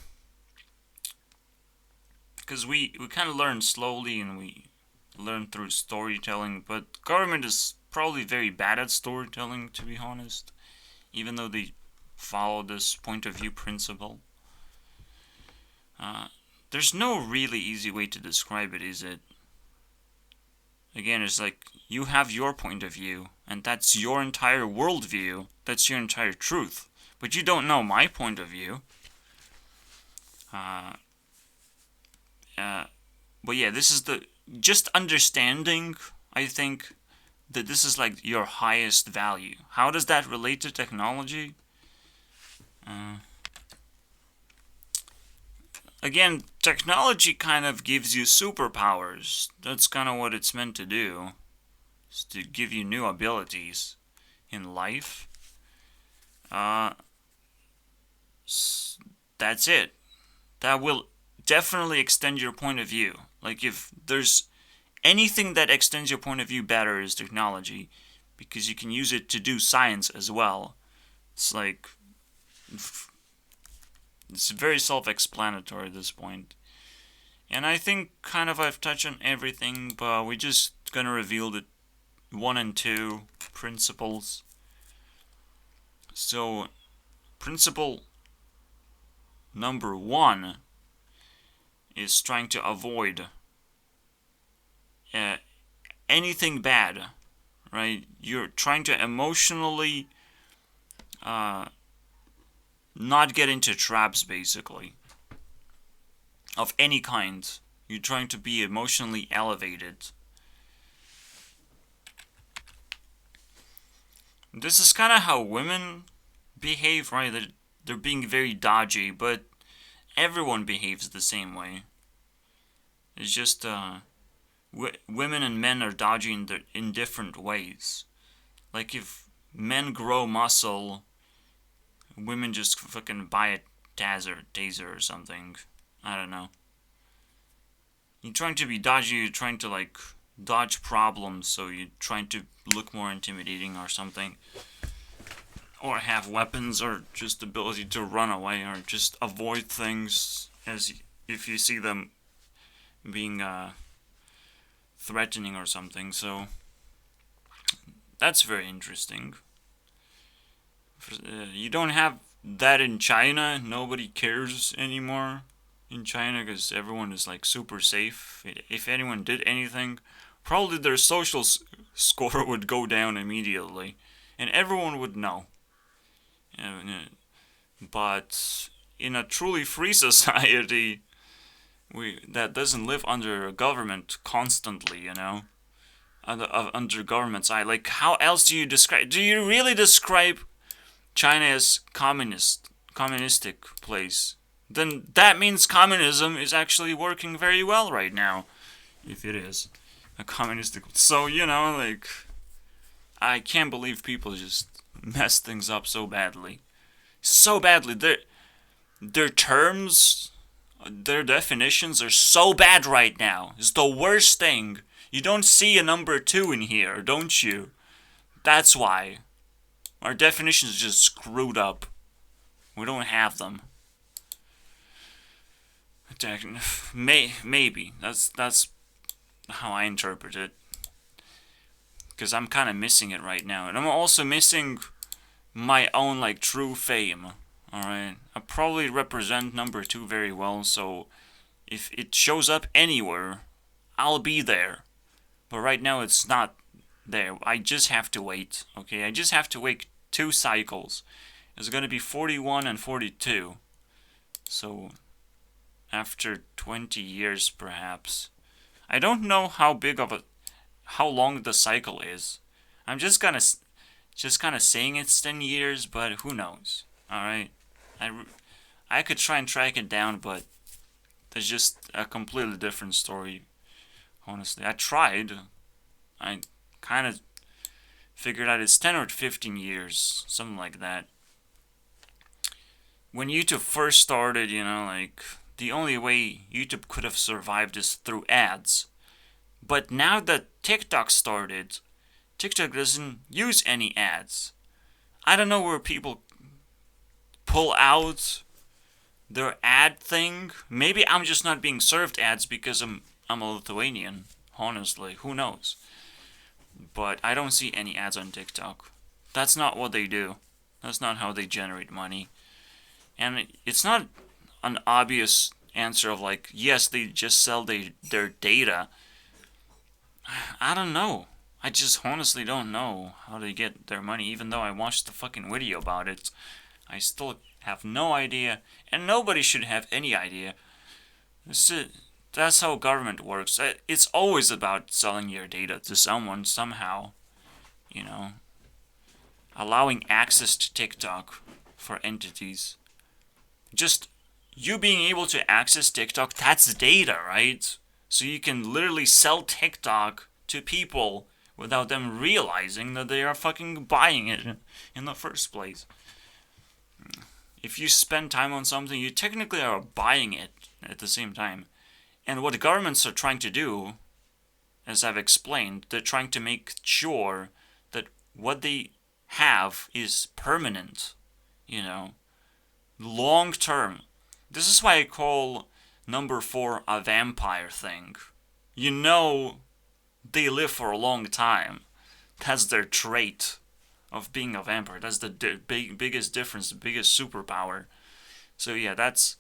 because we kind of learn slowly and we learn through storytelling, but government is probably very bad at storytelling, to be honest, even though they follow this point of view principle. Uh, there's no really easy way to describe it, is it? Again, it's like you have your point of view, and that's your entire worldview, that's your entire truth. But you don't know my point of view. Uh, but yeah, this is the just understanding. I think that this is like your highest value. How does that relate to technology? Again, technology kind of gives you superpowers. That's kind of what it's meant to do. Is to give you new abilities in life. Uh, that's it. That will definitely extend your point of view. Like if there's anything that extends your point of view better is technology, because you can use it to do science as well. It's like it's very self-explanatory at this point. And I think kind of I've touched on everything, but we're just gonna reveal the 1 and 2 principles. So, principle number 1 is trying to avoid anything bad, right? You're trying to emotionally not get into traps, basically, of any kind. You're trying to be emotionally elevated. This is kind of how women behave, right? They're being very dodgy, but everyone behaves the same way. It's just women and men are dodgy in different ways. Like if men grow muscle, women just fucking buy a taser or something. I don't know. You're trying to be dodgy, you're trying to like dodge problems, so you're trying to look more intimidating or something. Or have weapons, or just ability to run away, or just avoid things as if you see them being threatening or something. So that's very interesting. You don't have that in China. Nobody cares anymore in China because everyone is like super safe. If anyone did anything, probably their social score would go down immediately, and everyone would know. But in a truly free society, that doesn't live under a government constantly, under government's eye. Like, how else do you describe? Do you really describe China as communistic place? Then that means communism is actually working very well right now, if it is a communistic. So like, I can't believe people just mess things up so badly, so badly. Their terms, their definitions are so bad right now. It's the worst thing. You don't see a number 2 in here, don't you? That's why. Our definitions are just screwed up. We don't have them. Maybe. That's how I interpret it. Because I'm kind of missing it right now. And I'm also missing my own, like, true fame. Alright? I probably represent number 2 very well, so if it shows up anywhere, I'll be there. But right now it's not there. I just have to wait. Okay? I just have to wait 2 cycles. It's gonna be 41 and 42. So, after 20 years, perhaps. I don't know how long the cycle is. I'm just kind of saying it's 10 years, but who knows? All right, I could try and track it down, but it's just a completely different story. Honestly, I tried. I kind of figured out it's 10 or 15 years, something like that. When YouTube first started, like, the only way YouTube could have survived is through ads. But now that TikTok started, TikTok doesn't use any ads. I don't know where people pull out their ad thing. Maybe I'm just not being served ads because I'm a Lithuanian. Honestly, who knows? But I don't see any ads on TikTok. That's not what they do. That's not how they generate money. And it's not an obvious answer of like, yes, they just sell their data. I don't know. I just honestly don't know how they get their money, even though I watched the fucking video about it. I still have no idea, and nobody should have any idea. That's how government works. It's always about selling your data to someone somehow, you know. Allowing access to TikTok for entities. Just you being able to access TikTok, that's data, right? So you can literally sell TikTok to people without them realizing that they are fucking buying it in the first place. If you spend time on something, you technically are buying it at the same time. And what governments are trying to do, as I've explained, they're trying to make sure that what they have is permanent, long term. This is why I call number 4 a vampire thing. They live for a long time. That's their trait of being a vampire. That's the biggest difference, the biggest superpower. So yeah, that's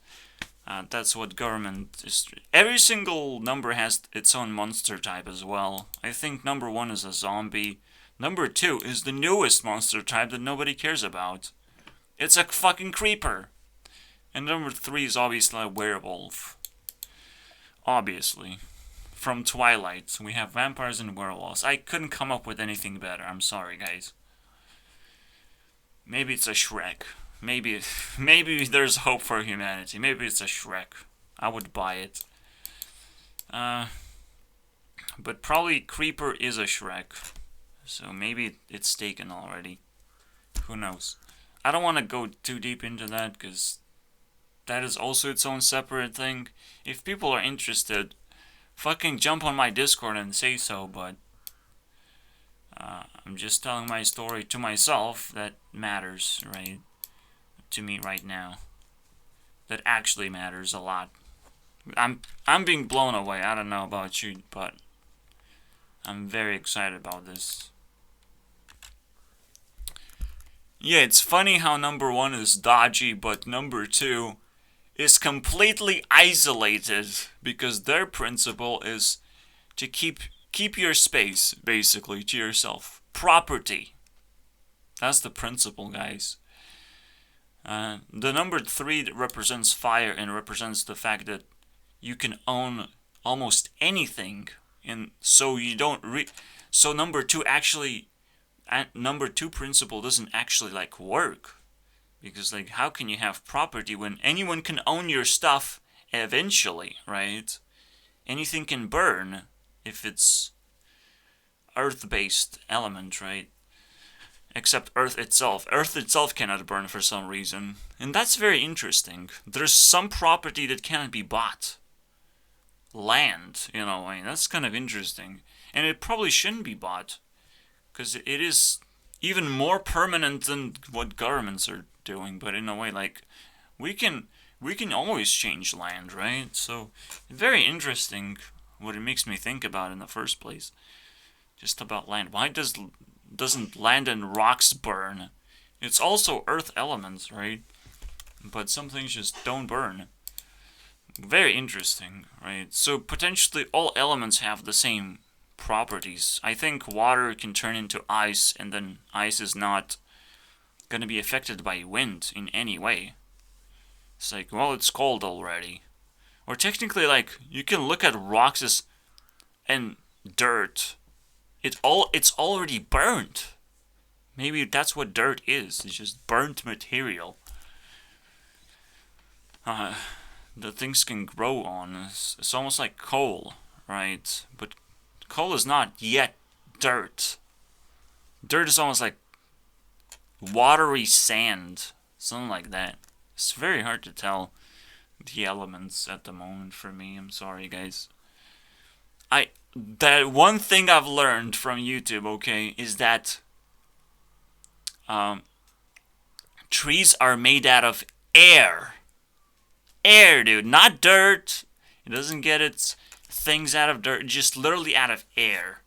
what government is. Every single number has its own monster type as well. I think number 1 is a zombie. Number 2 is the newest monster type that nobody cares about. It's a fucking creeper. And number 3 is obviously a werewolf. Obviously. From Twilight, we have vampires and werewolves. I couldn't come up with anything better. I'm sorry, guys. Maybe it's a Shrek. Maybe there's hope for humanity. Maybe it's a Shrek. I would buy it. But probably Creeper is a Shrek. So maybe it's taken already. Who knows? I don't want to go too deep into that because that is also its own separate thing. If people are interested, fucking jump on my Discord and say so, but I'm just telling my story to myself that matters, right? To me right now. That actually matters a lot. I'm being blown away. I don't know about you, but I'm very excited about this. Yeah, it's funny how number 1 is dodgy, but number 2 is completely isolated because their principle is to keep your space, basically, to yourself. Property. That's the principle, guys. The number 3 represents fire and represents the fact that you can own almost anything, and so you don't so number 2 actually, number 2 principle doesn't actually work, because how can you have property when anyone can own your stuff eventually, right? Anything can burn if it's earth-based element, right? Except Earth itself. Earth itself cannot burn for some reason. And that's very interesting. There's some property that cannot be bought. Land, that's kind of interesting. And it probably shouldn't be bought. Because it is even more permanent than what governments are doing. But in a way, we can always change land, right? So, very interesting what it makes me think about in the first place. Just about land. Why doesn't land and rocks burn? It's also earth elements, right? But some things just don't burn. Very interesting, right? So potentially all elements have the same properties. I think water can turn into ice, and then ice is not going to be affected by wind in any way. It's it's cold already. Or technically, you can look at rocks and dirt. It's already burnt. Maybe that's what dirt is. It's just burnt material. uh, that things can grow on. It's almost like coal, right? But coal is not yet dirt. Dirt is almost like watery sand, something like that. It's very hard to tell the elements at the moment for me. I'm sorry, guys. That one thing I've learned from YouTube, okay, is that um, trees are made out of air. Air, dude, not dirt. It doesn't get its things out of dirt, just literally out of air.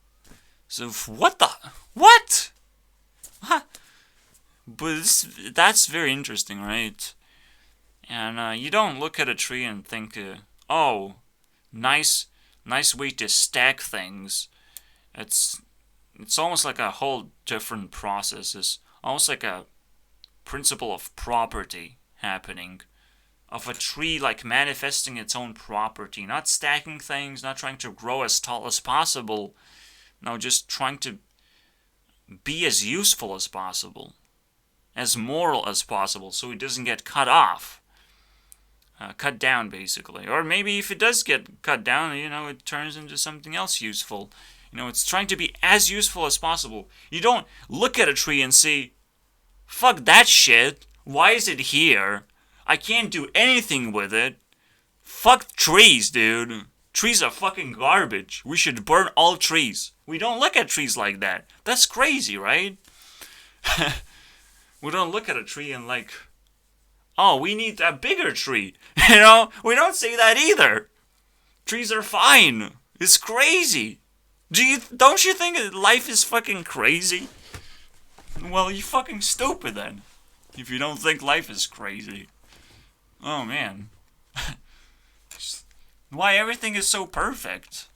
So what the what? Huh. But that's very interesting, right? And you don't look at a tree and think, oh, nice, nice way to stack things. It's it's almost like a whole different process. It's almost like a principle of property happening. Of a tree like manifesting its own property, not stacking things, not trying to grow as tall as possible. No, just trying to be as useful as possible, as moral as possible, so it doesn't get cut off. Cut down, basically. Or maybe if it does get cut down, it turns into something else useful. It's trying to be as useful as possible. You don't look at a tree and see, fuck that shit, why is it here? I can't do anything with it. Fuck trees, dude. Trees are fucking garbage. We should burn all trees. We don't look at trees like that. That's crazy, right? We don't look at a tree and like, oh, we need a bigger tree. We don't say that either. Trees are fine. It's crazy. Don't you think life is fucking crazy? Well, you fucking stupid then. If you don't think life is crazy. Oh man. Why everything is so perfect,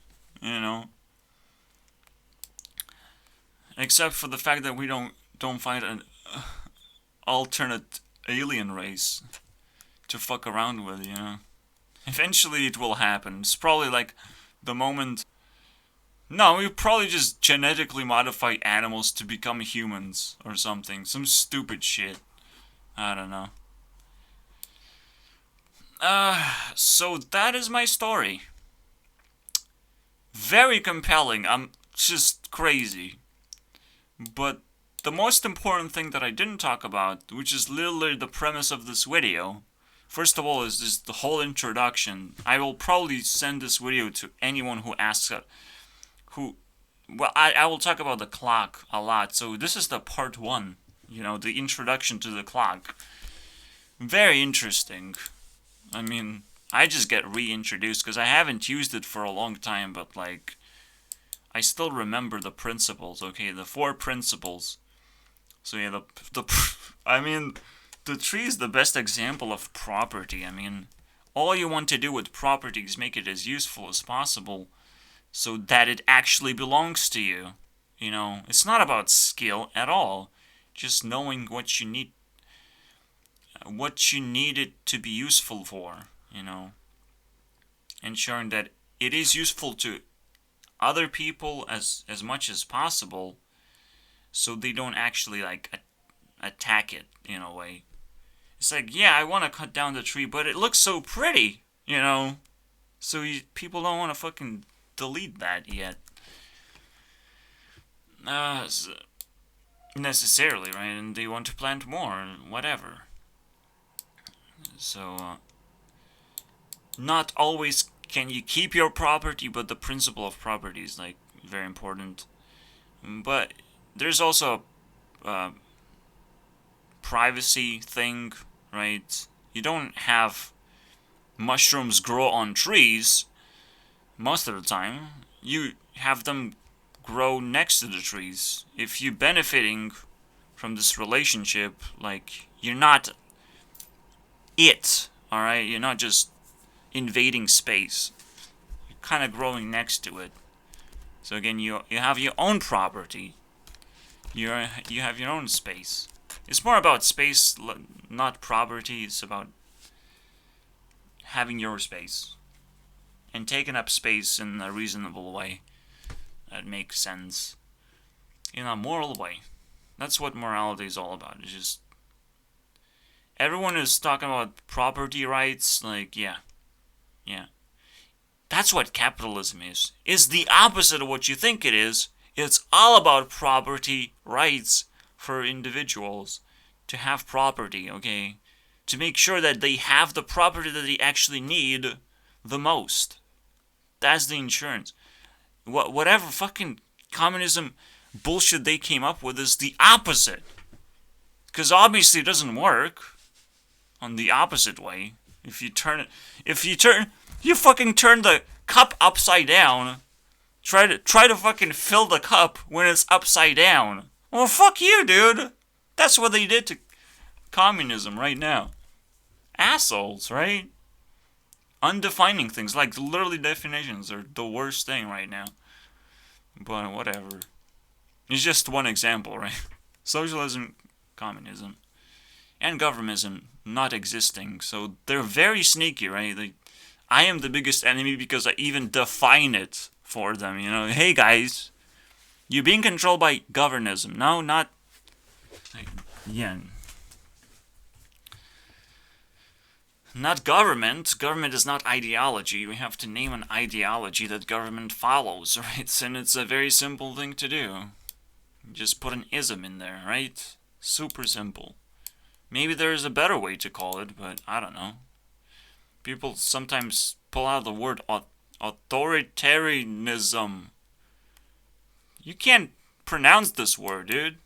Except for the fact that we don't find an alternate alien race to fuck around with, Eventually it will happen. It's probably like the moment. No, we probably just genetically modify animals to become humans or something. Some stupid shit. I don't know. So that is my story. Very compelling. I'm just crazy. But the most important thing that I didn't talk about, which is literally the premise of this video, first of all, is just the whole introduction. I will probably send this video to anyone who asks it. I will talk about the clock a lot. So this is the part 1, the introduction to the clock. Very interesting. I mean, I just get reintroduced because I haven't used it for a long time, but like, I still remember the principles, okay? The 4 principles. So yeah, the tree is the best example of property. I mean, all you want to do with property is make it as useful as possible so that it actually belongs to you. It's not about skill at all. Just knowing what you need it to be useful for, ensuring that it is useful to other people as much as possible, so they don't actually like attack it in a way. It's like, yeah, I want to cut down the tree, but it looks so pretty, so people don't want to fucking delete that yet. Necessarily, right? And they want to plant more, whatever. So, not always can you keep your property, but the principle of property is like very important. But there's also a privacy thing, right? You don't have mushrooms grow on trees most of the time. You have them grow next to the trees. If you're benefiting from this relationship, like, you're not it, alright? You're not just invading space. You're kind of growing next to it. So again, you have your own property. You have your own space. It's more about space, not property. It's about having your space and taking up space in a reasonable way that makes sense, in a moral way. That's what morality is all about. It's just Everyone is talking about property rights. Like, yeah, yeah. That's what capitalism is. It's the opposite of what you think it is. It's all about property rights for individuals to have property, okay? To make sure that they have the property that they actually need the most. That's the insurance. Whatever fucking communism bullshit they came up with is the opposite. Because obviously it doesn't work on the opposite way. If you fucking turn the cup upside down. Try to fucking fill the cup when it's upside down. Well, fuck you, dude. That's what they did to communism right now. Assholes, right? Undefining things, like literally definitions, are the worst thing right now. But whatever. It's just one example, right? Socialism, communism, and governmentism not existing. So they're very sneaky, right? I am the biggest enemy because I even define it for them. You know, hey guys, you're being controlled by governism. No, not. Yeah. Not government. Government is not ideology. We have to name an ideology that government follows, right? And it's a very simple thing to do. Just put an ism in there, right? Super simple. Maybe there's a better way to call it, but I don't know. People sometimes pull out the word authoritarianism. You can't pronounce this word, dude.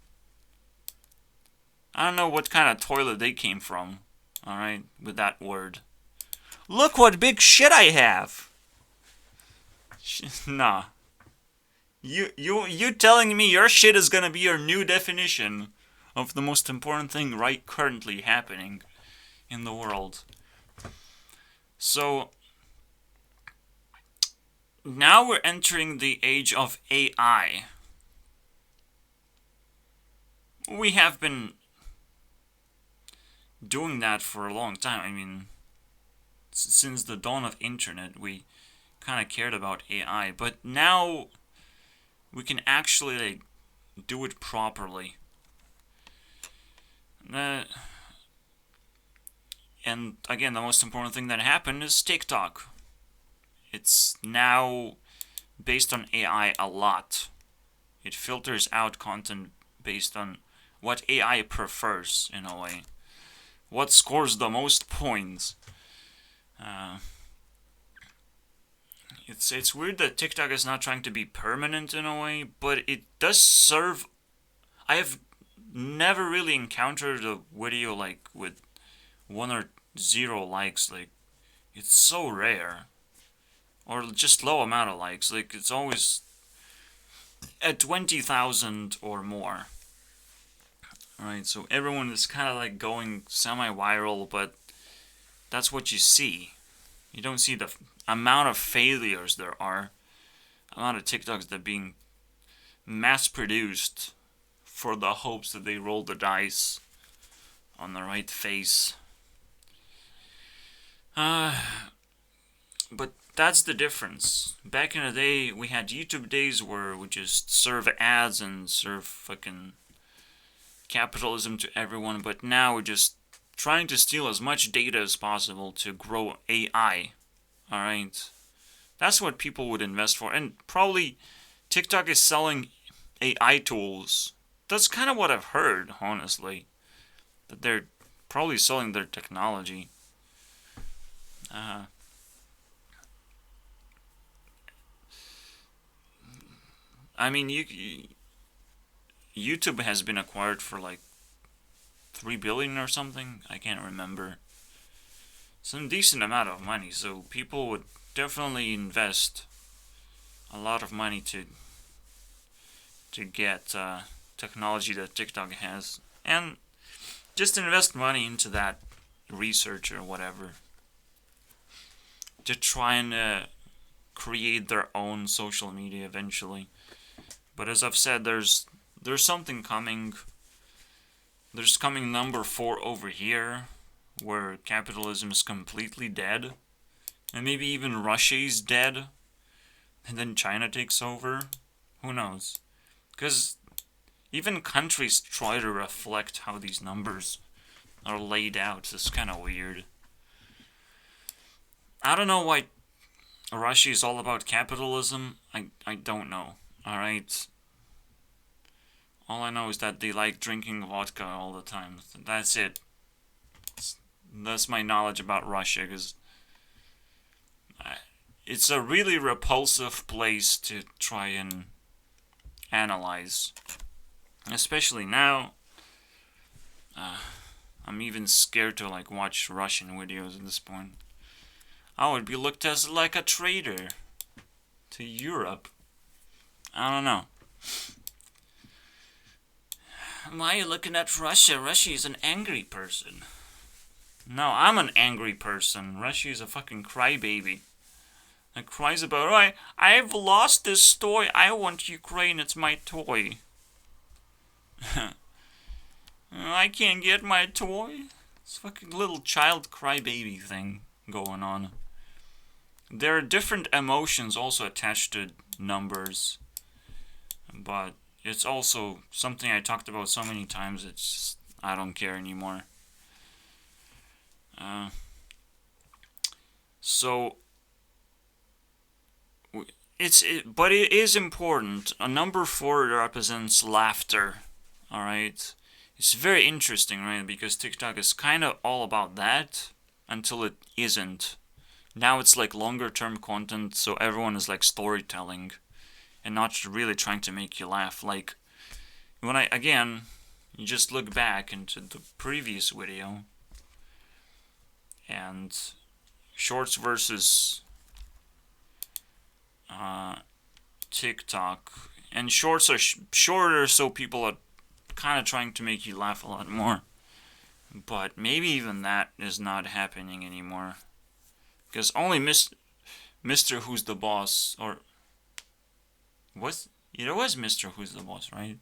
I don't know what kind of toilet they came from. Alright, with that word. Look what big shit I have! Nah. You telling me your shit is gonna be your new definition of the most important thing right currently happening in the world. So, now we're entering the age of AI. We have been doing that for a long time. I mean, since the dawn of internet, we kind of cared about AI, but now we can actually do it properly. And again, the most important thing that happened is TikTok. It's now based on AI a lot. It filters out content based on what AI prefers, in a way. What scores the most points. It's weird that TikTok is not trying to be permanent in a way, but it does serve. I have never really encountered a video like with 1 or 0 likes. Like, it's so rare, or just low amount of likes. Like, it's always at 20,000 or more. Alright, so everyone is kind of like going semi-viral, but that's what you see. You don't see the amount of failures there are. Amount of TikToks that are being mass-produced for the hopes that they roll the dice on the right face. But that's the difference. Back in the day, we had YouTube days where we just serve ads and serve fucking capitalism to everyone, but now we're just trying to steal as much data as possible to grow AI. Alright? That's what people would invest for. And probably TikTok is selling AI tools. That's kind of what I've heard, honestly. That they're probably selling their technology. I mean, YouTube has been acquired for like 3 billion or something. I can't remember. Some decent amount of money, so people would definitely invest a lot of money to get technology that TikTok has, and just invest money into that research or whatever to try and create their own social media eventually. But as I've said, there's something coming. There's coming number 4 over here, where capitalism is completely dead, and maybe even Russia is dead, and then China takes over. Who knows? Because even countries try to reflect how these numbers are laid out. It's kind of weird. I don't know why Russia is all about capitalism. I don't know. Alright? All I know is that they like drinking vodka all the time. That's it. That's my knowledge about Russia, because it's a really repulsive place to try and analyze. Especially now. I'm even scared to like watch Russian videos at this point. I would be looked as like a traitor to Europe. I don't know. Why are you looking at Russia? Russia is an angry person. No, I'm an angry person. Russia is a fucking crybaby. That cries about, oh, I've lost this toy. I want Ukraine. It's my toy. I can't get my toy. It's fucking little child crybaby thing going on. There are different emotions also attached to numbers. But it's also something I talked about so many times, it's just, I don't care anymore. But it is important. A number 4 represents laughter. Alright? It's very interesting, right? Because TikTok is kind of all about that until it isn't. Now it's like longer term content, so everyone is like storytelling and not really trying to make you laugh. Like, when you just look back into the previous video and shorts versus TikTok, and shorts are shorter, so people are kind of trying to make you laugh a lot more. But maybe even that is not happening anymore, because only Mr. Who's the Boss, or it was Mr. Who's the Boss, right?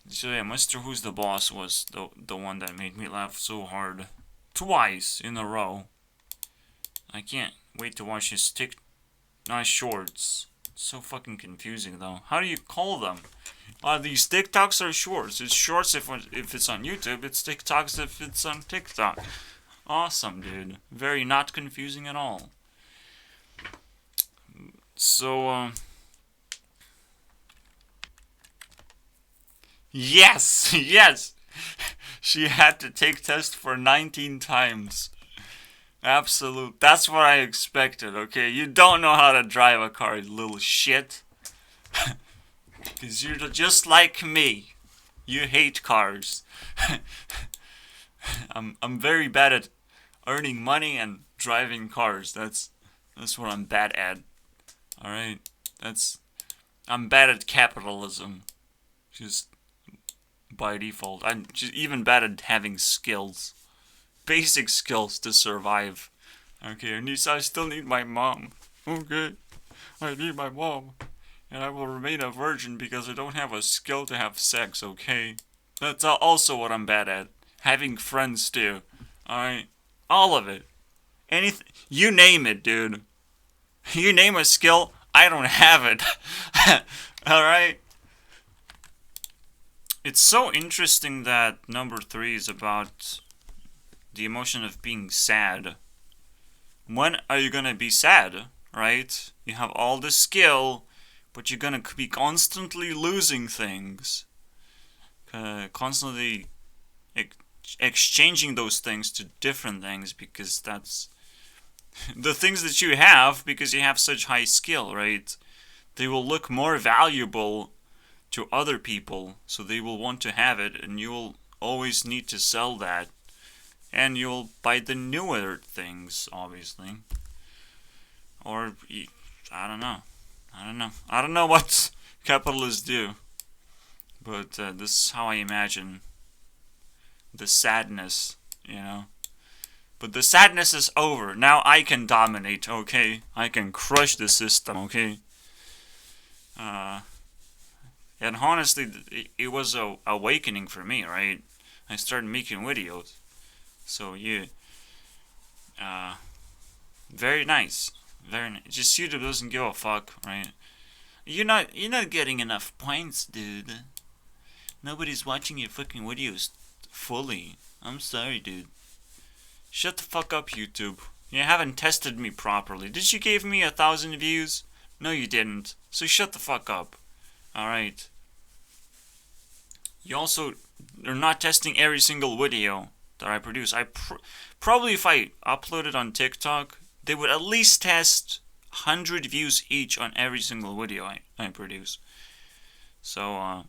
So yeah, Mr. Who's the Boss was the one that made me laugh so hard twice in a row. I can't wait to watch his nice shorts. It's so fucking confusing though. How do you call them? Are these TikToks or shorts? It's shorts if it's on YouTube. It's TikToks if it's on TikTok. Awesome, dude. Very not confusing at all. So, yes, yes! She had to take test for 19 times. Absolute. That's what I expected, okay? You don't know how to drive a car, you little shit. Because you're just like me. You hate cars. I'm very bad at earning money and driving cars. That's what I'm bad at. Alright? I'm bad at capitalism. Just by default. I'm just even bad at having skills. Basic skills to survive. Okay, I still need my mom. Okay, I need my mom. And I will remain a virgin because I don't have a skill to have sex, okay? That's also what I'm bad at. Having friends too. Alright? All of it. Anything. You name it, dude. You name a skill, I don't have it. Alright? It's so interesting that number 3 is about the emotion of being sad. When are you gonna be sad, right? You have all the skill, but you're gonna be constantly losing things. Constantly exchanging those things to different things, because that's the things that you have, because you have such high skill, right? They will look more valuable to other people, so they will want to have it, and you will always need to sell that. And you'll buy the newer things, obviously. Or, I don't know. I don't know what capitalists do. But this is how I imagine the sadness, you know. But the sadness is over. Now I can dominate, okay? I can crush the system, okay? And honestly, it was a awakening for me, right? I started making videos. So very nice. Very nice. Just YouTube doesn't give a fuck, right? You're not getting enough points, dude. Nobody's watching your fucking videos fully. I'm sorry, dude. Shut the fuck up, YouTube. You haven't tested me properly. Did you give me 1,000 views? No, you didn't. So shut the fuck up. Alright. You also are not testing every single video that I produce. Probably if I upload it on TikTok, they would at least test 100 views each on every single video I produce. So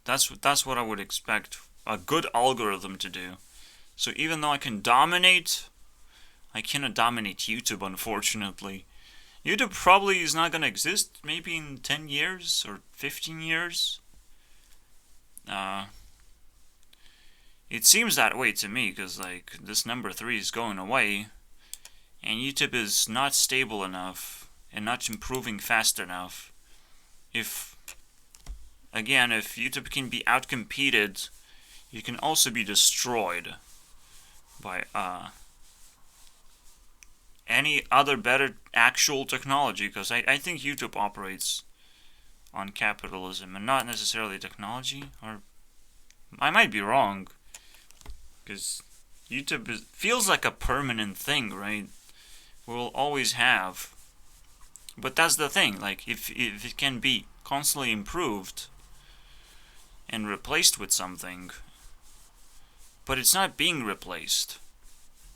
that's what I would expect a good algorithm to do. So even though I can dominate, I cannot dominate YouTube, unfortunately. YouTube probably is not gonna exist maybe in 10 years or 15 years. It seems that way to me, because like this number 3 is going away, and YouTube is not stable enough and not improving fast enough. If YouTube can be outcompeted, it can also be destroyed by any other better actual technology, because I think YouTube operates on capitalism and not necessarily technology. Or I might be wrong, because YouTube feels like a permanent thing, right? We'll always have. But that's the thing, like if it can be constantly improved and replaced with something, but it's not being replaced.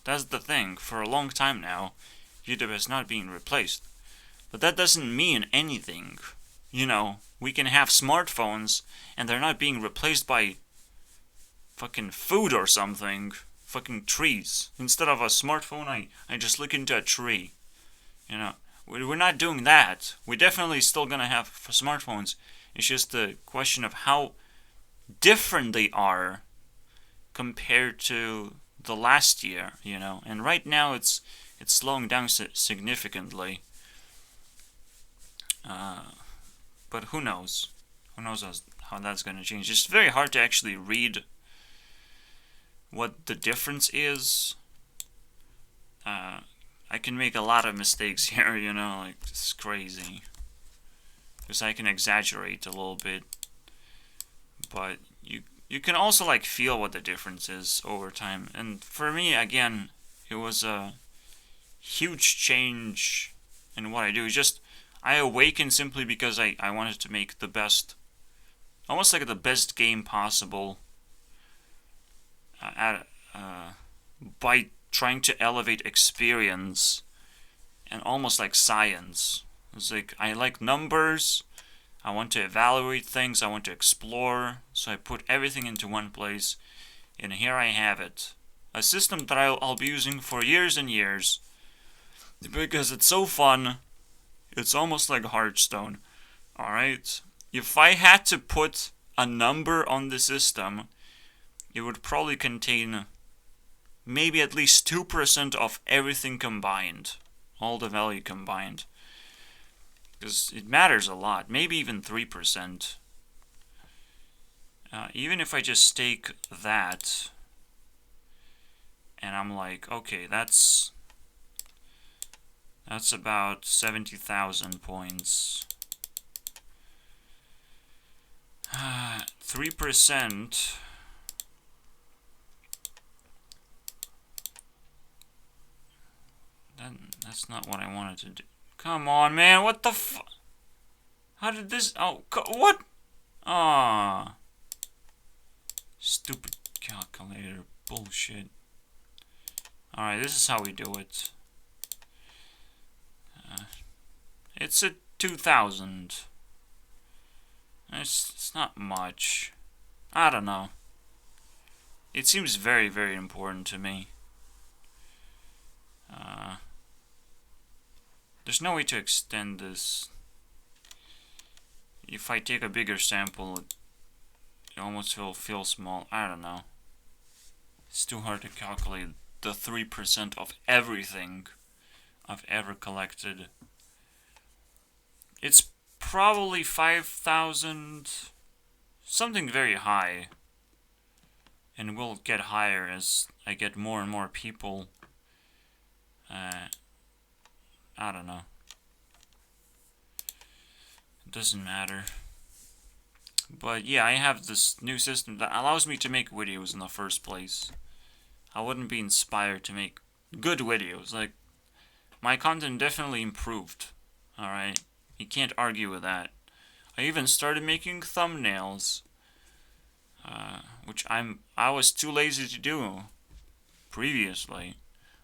That's the thing. For a long time now, YouTube has not been replaced. But that doesn't mean anything. You know, we can have smartphones and they're not being replaced by fucking food or something. Fucking trees. Instead of a smartphone, I just look into a tree. You know, we're not doing that. We're definitely still gonna have smartphones. It's just a question of how different they are compared to the last year, you know. And right now it's slowing down significantly. But who knows? Who knows how that's going to change? It's very hard to actually read what the difference is. I can make a lot of mistakes here, you know, like it's crazy. Because I can exaggerate a little bit. But you can also like feel what the difference is over time. And for me, again, it was a huge change in what I do. Just I awakened simply because I wanted to make the best, almost like the best game possible by trying to elevate experience and almost like science. It's like I like numbers, I want to evaluate things, I want to explore, so I put everything into one place, and here I have it. A system that I'll be using for years and years, because it's so fun. It's almost like Hearthstone. Alright? If I had to put a number on the system, it would probably contain maybe at least 2% of everything combined. All the value combined. Because it matters a lot. Maybe even 3%. Even if I just stake that, and I'm like, okay, that's about 70,000 points. 3%. That's not what I wanted to do. Come on, man. What the How did this... Oh, what? Ah. Stupid calculator. Bullshit. Alright, this is how we do it. It's at 2,000. It's not much. I don't know. It seems very, very important to me. There's no way to extend this. If I take a bigger sample, it almost will feel small. I don't know. It's too hard to calculate the 3% of everything I've ever collected. It's probably 5,000, something very high, and will get higher as I get more and more people. I don't know. It doesn't matter. But yeah, I have this new system that allows me to make videos in the first place. I wouldn't be inspired to make good videos. Like, my content definitely improved. Alright? You can't argue with that. I even started making thumbnails. Which I was too lazy to do previously.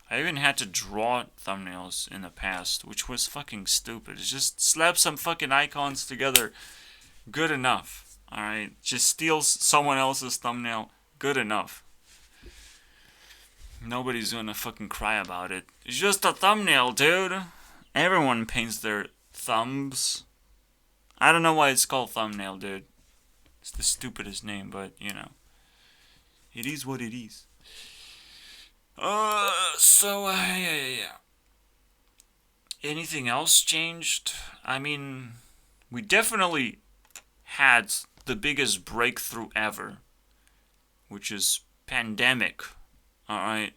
I even had to draw thumbnails in the past, which was fucking stupid. It's just slap some fucking icons together. Good enough. Alright? Just steal someone else's thumbnail. Good enough. Nobody's gonna fucking cry about it. It's just a thumbnail, dude. Everyone paints their thumbs. I don't know why it's called thumbnail, dude. It's the stupidest name, but, you know. It is what it is. Yeah. Anything else changed? I mean, we definitely had the biggest breakthrough ever, which is pandemic. Alright?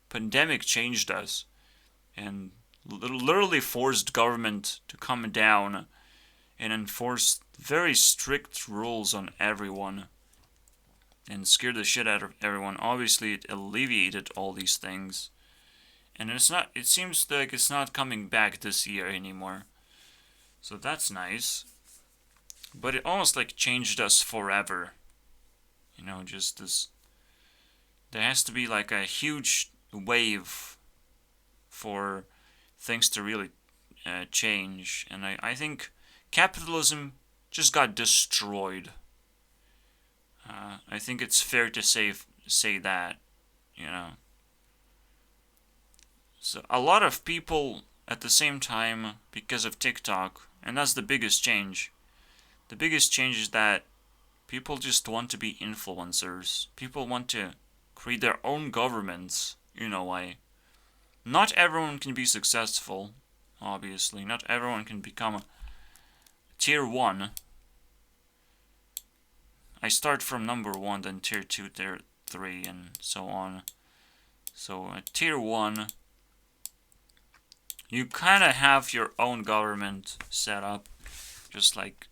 Pandemic changed us and literally forced government to come down and enforce very strict rules on everyone and scared the shit out of everyone. Obviously, it alleviated all these things, and it seems like it's not coming back this year anymore, so that's nice. But it almost like changed us forever, you know. Just this, there has to be like a huge wave for things to really change, and I think capitalism just got destroyed. I think it's fair to say that, you know. So a lot of people at the same time, because of TikTok, and that's the biggest change. The biggest change is that people just want to be influencers. People want to create their own governments, you know why. Not everyone can be successful, obviously. Not everyone can become a tier 1. I start from number 1, then tier 2, tier 3, and so on. So at tier 1, you kind of have your own government set up, just like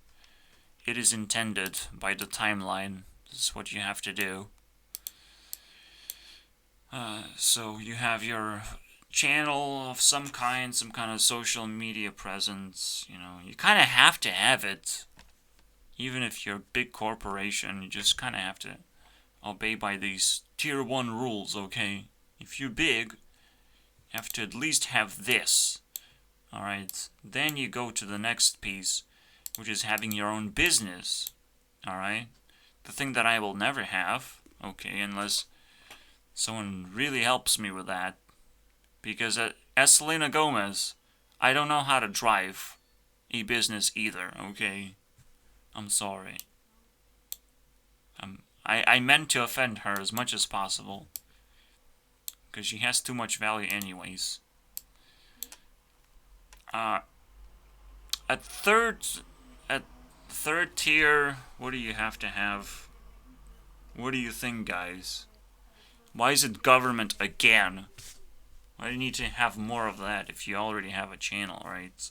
it is intended by the timeline. This is what you have to do. So you have your channel of some kind of social media presence. You know, you kind of have to have it. Even if you're a big corporation, you just kind of have to obey by these tier 1 rules, okay? If you're big, you have to at least have this. Alright? Then you go to the next piece, which is having your own business. Alright? The thing that I will never have, okay, unless someone really helps me with that. Because as Selena Gomez, I don't know how to drive a business either, okay? I'm sorry. I meant to offend her as much as possible, because she has too much value anyways. At third tier, what do you have to have? What do you think, guys? Why is it government again? Why do you need to have more of that if you already have a channel, right?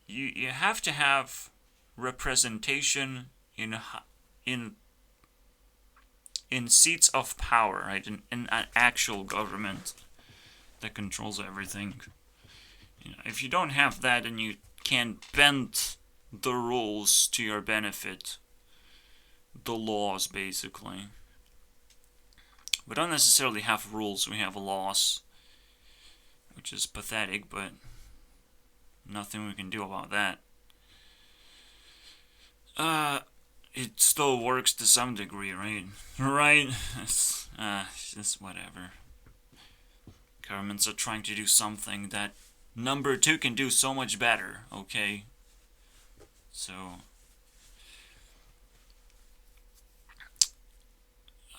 You have to have representation in seats of power, right? In an actual government that controls everything. You know, if you don't have that, then you can't bend the rules to your benefit. The laws, basically. We don't necessarily have rules, we have laws, which is pathetic, but nothing we can do about that. It still works to some degree, right? Right? It's just whatever. Governments are trying to do something that number 2 can do so much better, okay? So,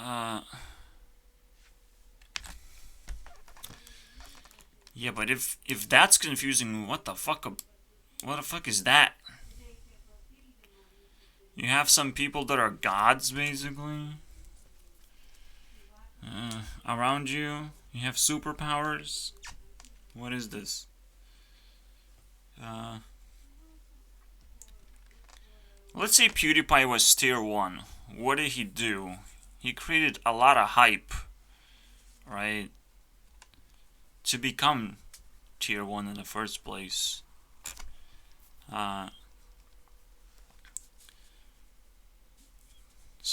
yeah, but if that's confusing, what the fuck is that? You have some people that are gods, basically, around you. You have superpowers. What is this? Let's say PewDiePie was tier 1. What did he do? He created a lot of hype, right? To become tier 1 in the first place. So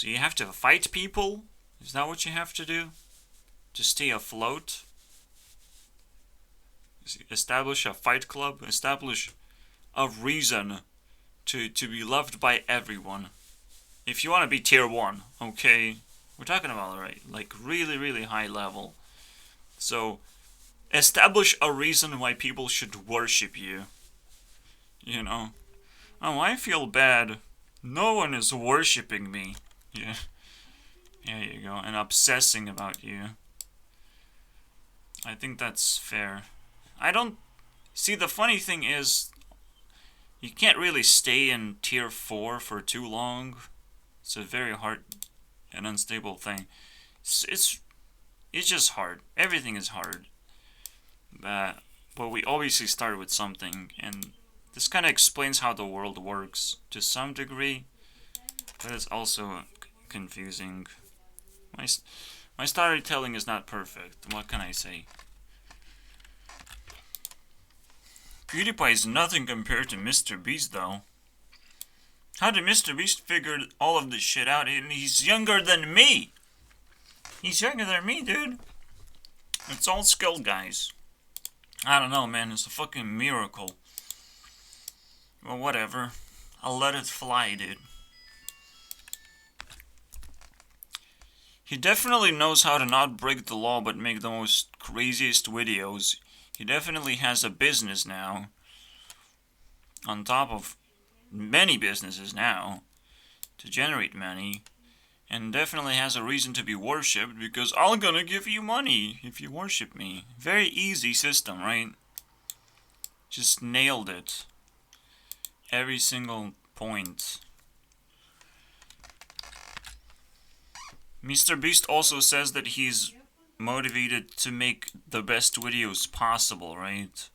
you have to fight people? Is that what you have to do? To stay afloat? Establish a fight club? Establish a reason to be loved by everyone. If you want to be tier 1, okay? We're talking about, right, like really, really high level. So, establish a reason why people should worship you. You know? Oh, I feel bad. No one is worshipping me. Yeah. There you go. And obsessing about you. I think that's fair. I don't... See, the funny thing is, you can't really stay in tier 4 for too long. It's a very hard and unstable thing. It's just hard. Everything is hard. But we obviously started with something, and this kind of explains how the world works to some degree, but it's also confusing. My storytelling is not perfect. What can I say? PewDiePie is nothing compared to Mr. Beast, though. How did Mr. Beast figure all of this shit out? And he's younger than me! He's younger than me, dude. It's all skill, guys. I don't know, man. It's a fucking miracle. Well, whatever. I'll let it fly, dude. He definitely knows how to not break the law but make the most craziest videos. He definitely has a business now. On top of many businesses now. To generate money. And definitely has a reason to be worshipped because I'm gonna give you money if you worship me. Very easy system, right? Just nailed it. Every single point. Mr. Beast also says that he's motivated to make the best videos possible, right?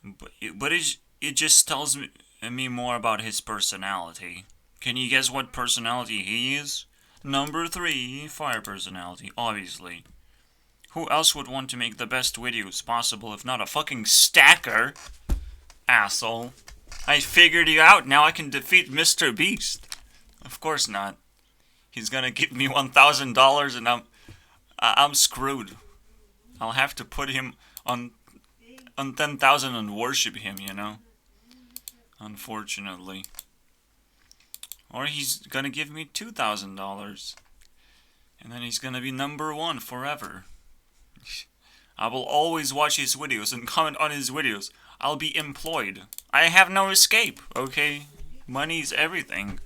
But it just tells me more about his personality. Can you guess what personality he is? Number 3, fire personality, obviously. Who else would want to make the best videos possible if not a fucking stacker? Asshole. I figured you out, now I can defeat Mr. Beast. Of course not. He's gonna give me $1,000 and I'm screwed. I'll have to put him on 10,000 and worship him, you know? Unfortunately. Or he's gonna give me $2,000. And then he's gonna be number 1 forever. I will always watch his videos and comment on his videos. I'll be employed. I have no escape, okay? Money's everything.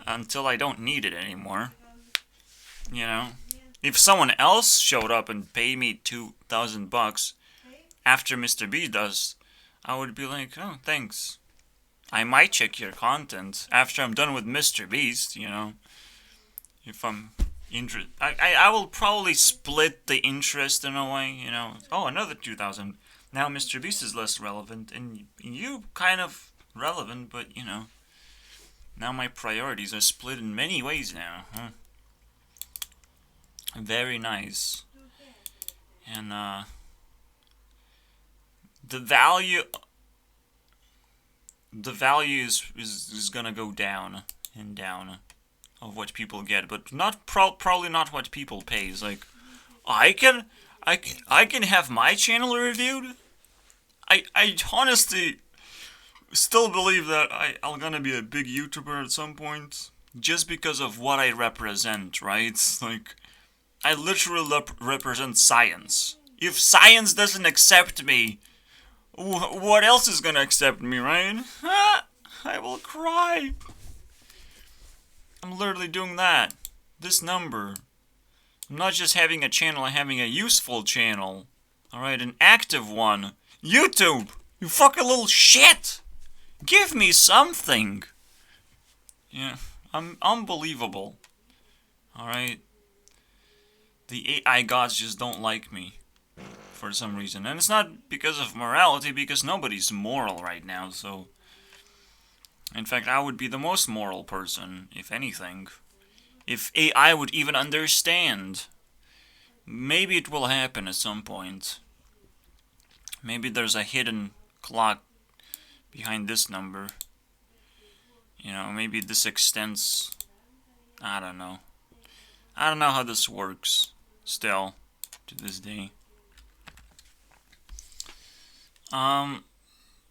Until I don't need it anymore. You know? If someone else showed up and paid me $2,000 after Mr. B does, I would be like, oh, thanks. I might check your content after I'm done with Mr. Beast, you know. If I'm interested. I will probably split the interest in a way, you know. Oh, another 2,000. Now Mr. Beast is less relevant, and you kind of relevant, but, you know. Now my priorities are split in many ways now, huh? Very nice. And, the value is gonna go down and down of what people get, but not probably not what people pays. Like, I can have my channel reviewed. I honestly still believe that I'm gonna be a big YouTuber at some point just because of what I represent, right? Like, I literally represent science. If science doesn't accept me, what else is gonna accept me, right? I will cry. I'm literally doing that. This number. I'm not just having a channel, I'm having a useful channel. Alright, an active one. YouTube! You fucking little shit! Give me something! Yeah, I'm unbelievable. Alright? The AI gods just don't like me. For some reason. And it's not because of morality, because nobody's moral right now, so... In fact, I would be the most moral person, if anything. If AI would even understand. Maybe it will happen at some point. Maybe there's a hidden clock behind this number. You know, maybe this extends. I don't know. I don't know how this works. Still, to this day.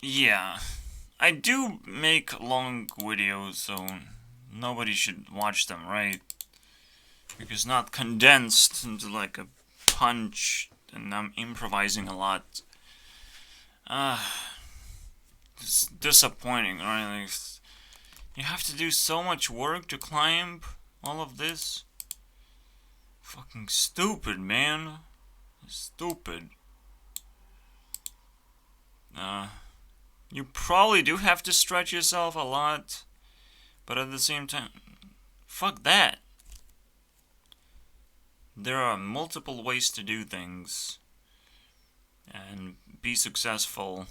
Yeah. I do make long videos, so nobody should watch them, right? Because not condensed into like a punch, and I'm improvising a lot. It's disappointing, right? Like, you have to do so much work to climb all of this. Fucking stupid, man. Stupid. You probably do have to stretch yourself a lot, but at the same time, fuck that. There are multiple ways to do things and be successful,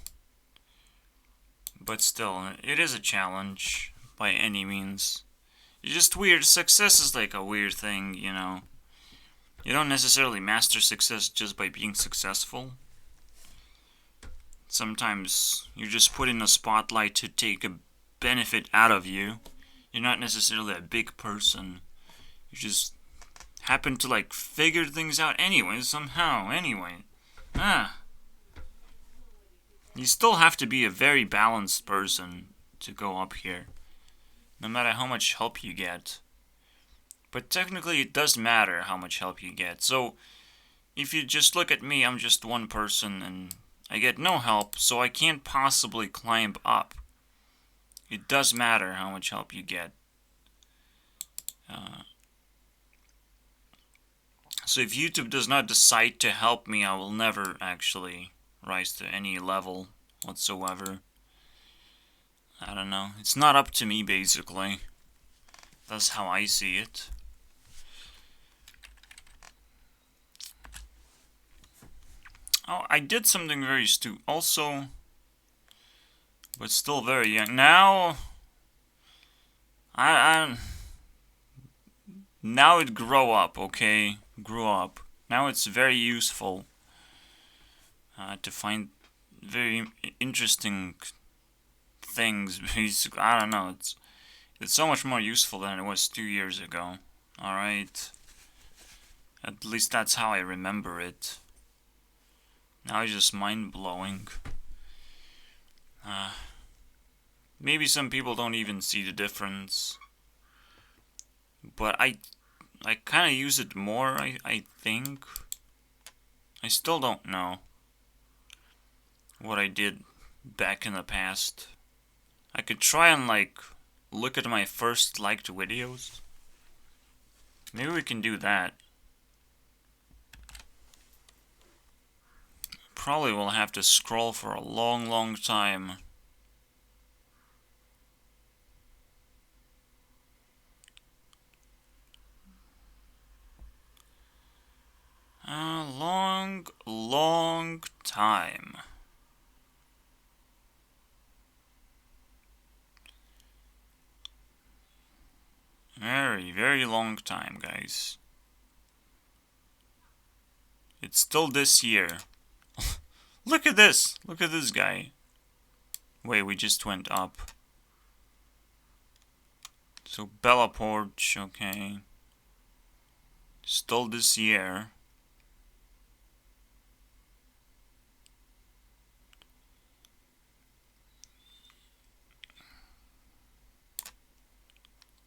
but still, it is a challenge by any means. It's just weird. Success is like a weird thing, you know. You don't necessarily master success just by being successful. Sometimes you're just put in a spotlight to take a benefit out of you. You're not necessarily a big person. You just happen to like figure things out anyway, somehow, anyway. You still have to be a very balanced person to go up here, no matter how much help you get. But technically it does matter how much help you get. So, if you just look at me, I'm just one person and I get no help, so I can't possibly climb up. It does matter how much help you get. So if YouTube does not decide to help me, I will never actually rise to any level whatsoever. I don't know. It's not up to me, basically. That's how I see it. Oh, I did something very stupid. Also, but still very young. Now, now it grow up, okay? Grew up. Now it's very useful to find very interesting things. I don't know. It's so much more useful than it was 2 years ago. All right. At least that's how I remember it. Now it's just mind-blowing. Maybe some people don't even see the difference. But I kind of use it more, I think. I still don't know what I did back in the past. I could try and, like, look at my first liked videos. Maybe we can do that. Probably will have to scroll for a long, long time. A long, long time. Very, very long time, guys. It's still this year. Look at this! Look at this guy. Wait, we just went up. So, Bella Porch, okay. Still this year.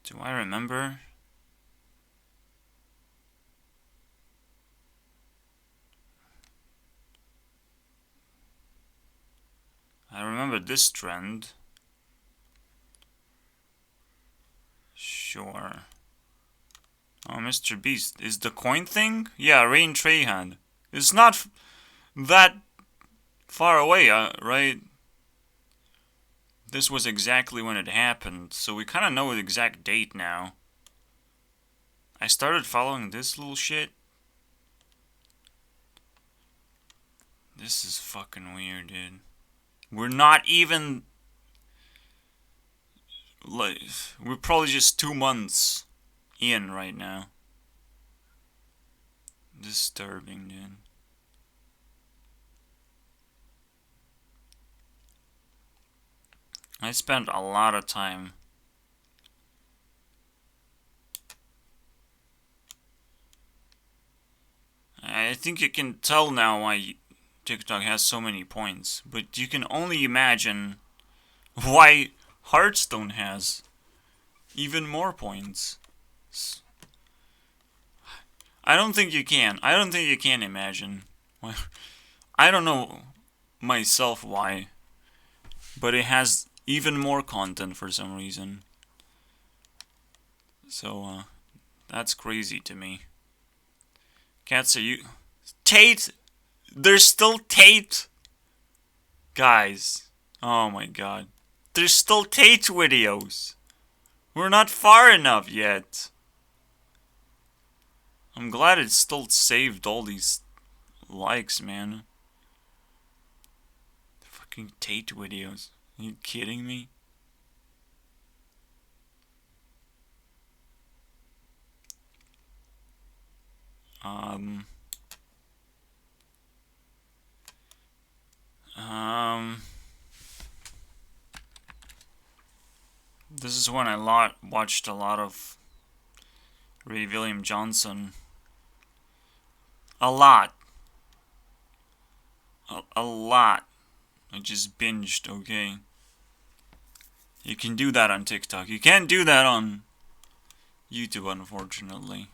Do I remember? I remember this trend. Sure. Oh, Mr. Beast. Is the coin thing? Yeah, Rain Trahan. It's not that far away, right? This was exactly when it happened, so we kind of know the exact date now. I started following this little shit. This is fucking weird, dude. We're not even... like, we're probably just 2 months in right now. Disturbing, dude. I spent a lot of time. I think you can tell now why TikTok has so many points, but you can only imagine why Hearthstone has even more points. I don't think you can. I don't think you can imagine. I don't know myself why, but it has even more content for some reason. So, that's crazy to me. Cats, are you... Tate! There's still Tate! Guys. Oh my god. There's still Tate videos! We're not far enough yet. I'm glad it still saved all these likes, man. Fucking Tate videos. Are you kidding me? Um... This is when I watched a lot of Ray William Johnson. A lot. A lot. I just binged, okay? You can do that on TikTok. You can't do that on YouTube, unfortunately.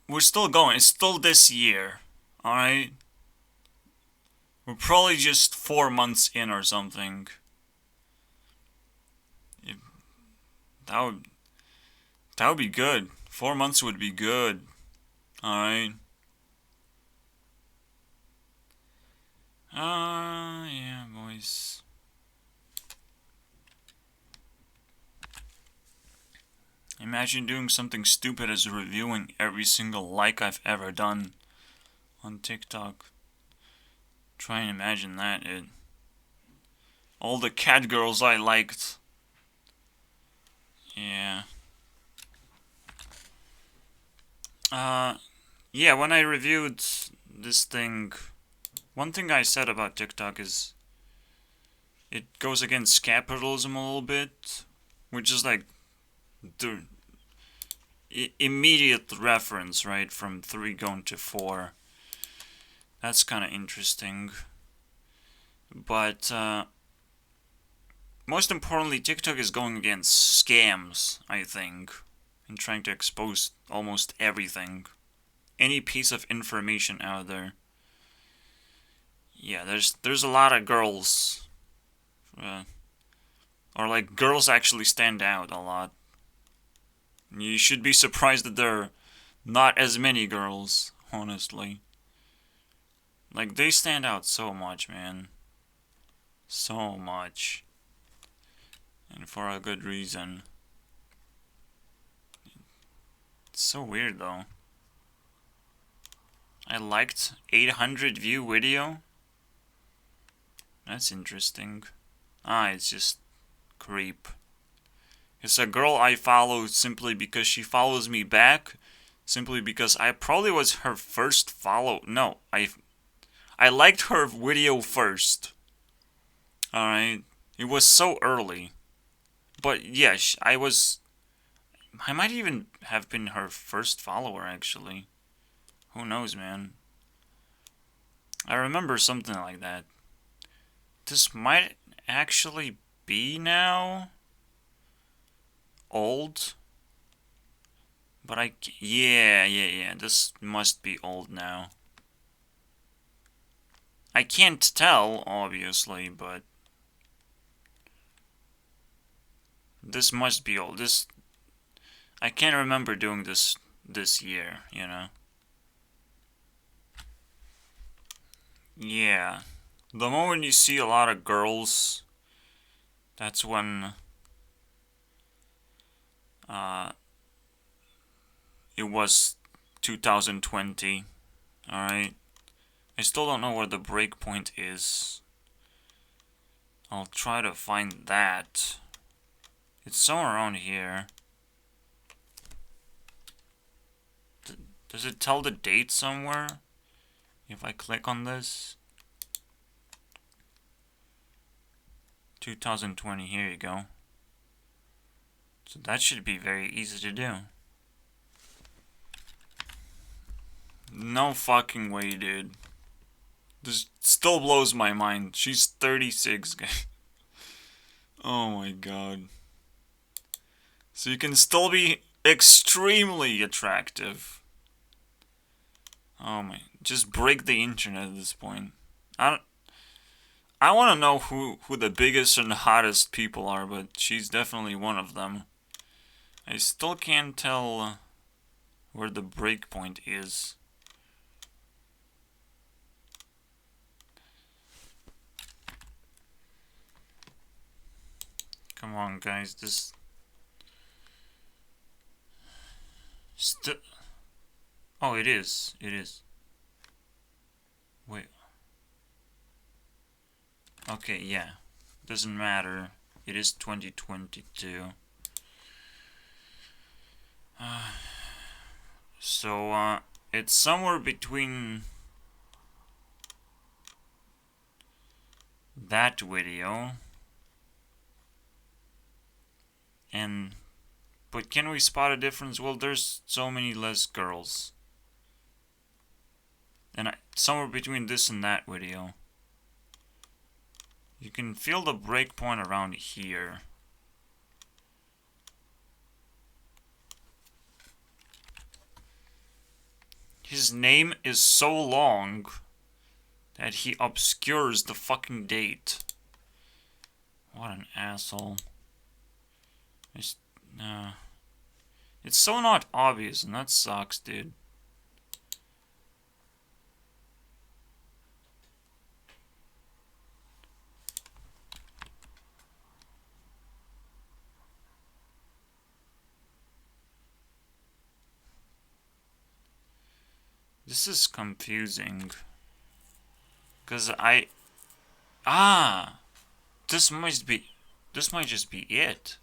We're still going. It's still this year. Alright? We're probably just 4 months in or something. That would be good. 4 months would be good. Alright? Yeah, boys. Imagine doing something stupid as reviewing every single like I've ever done on TikTok. Try and imagine that, dude. All the cat girls I liked. Yeah. Yeah, when I reviewed this thing, one thing I said about TikTok is it goes against capitalism a little bit, which is like the immediate reference, right, from 3 going to 4. That's kind of interesting. But, most importantly, TikTok is going against scams, I think, and trying to expose almost everything. Any piece of information out there. Yeah, there's a lot of girls, or like girls actually stand out a lot. You should be surprised that there are not as many girls, honestly. Like, they stand out so much, man. So much. And for a good reason. It's so weird, though. I liked 800 view video. That's interesting. It's just creep. It's a girl I follow simply because she follows me back. Simply because I probably was her first follow. No, I liked her video first. Alright? It was so early. But yeah, I might even have been her first follower, actually. Who knows, man? I remember something like that. This might actually be now old. But yeah, this must be old now. I can't tell, obviously, but this must be old. I can't remember doing this year, you know? Yeah. The moment you see a lot of girls, that's when it was 2020. Alright? I still don't know where the break point is I'll try to find that. It's somewhere around here. Does it tell the date somewhere? If I click on this? 2020, here you go. So that should be very easy to do. No fucking way, dude. This still blows my mind. She's 36, guys. Oh my god. So you can still be extremely attractive. Oh my, just break the internet at this point. I want to know who the biggest and hottest people are, but she's definitely one of them. I still can't tell where the break point is. Come on, guys, this... Oh, it is. It is. Wait. Okay, yeah. Doesn't matter. It is 2022. So, it's somewhere between that video and... But can we spot a difference? Well, there's so many less girls. And somewhere between this and that video. You can feel the breakpoint around here. His name is so long that he obscures the fucking date. What an asshole. It's so not obvious, and that sucks, dude. This is confusing. Cause this might just be it.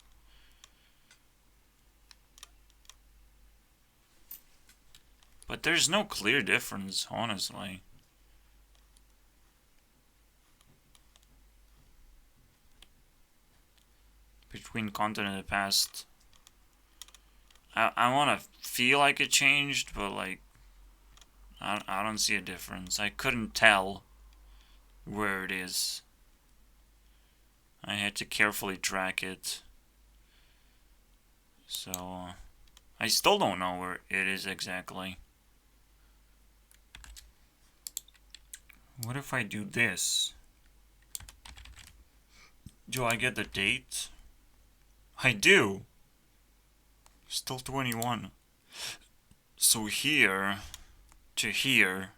But there's no clear difference, honestly. Between content in the past. I wanna feel like it changed, but like I don't see a difference. I couldn't tell where it is. I had to carefully track it. So I still don't know where it is exactly. What if I do this? Do I get the date? I do. Still 21. So here to here,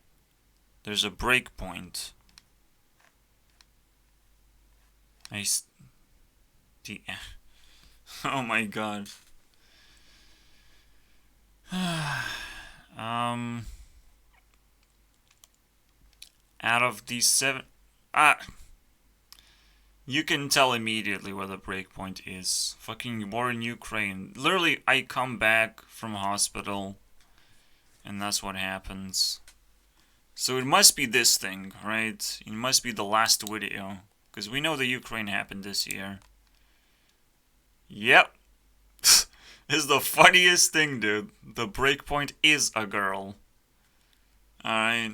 there's a breakpoint. Oh my god. Out of these 7... you can tell immediately where the breakpoint is. Fucking war in Ukraine. Literally, I come back from hospital, and that's what happens. So it must be this thing, right? It must be the last video. Because we know the Ukraine happened this year. Yep. It's the funniest thing, dude. The breakpoint is a girl. Alright.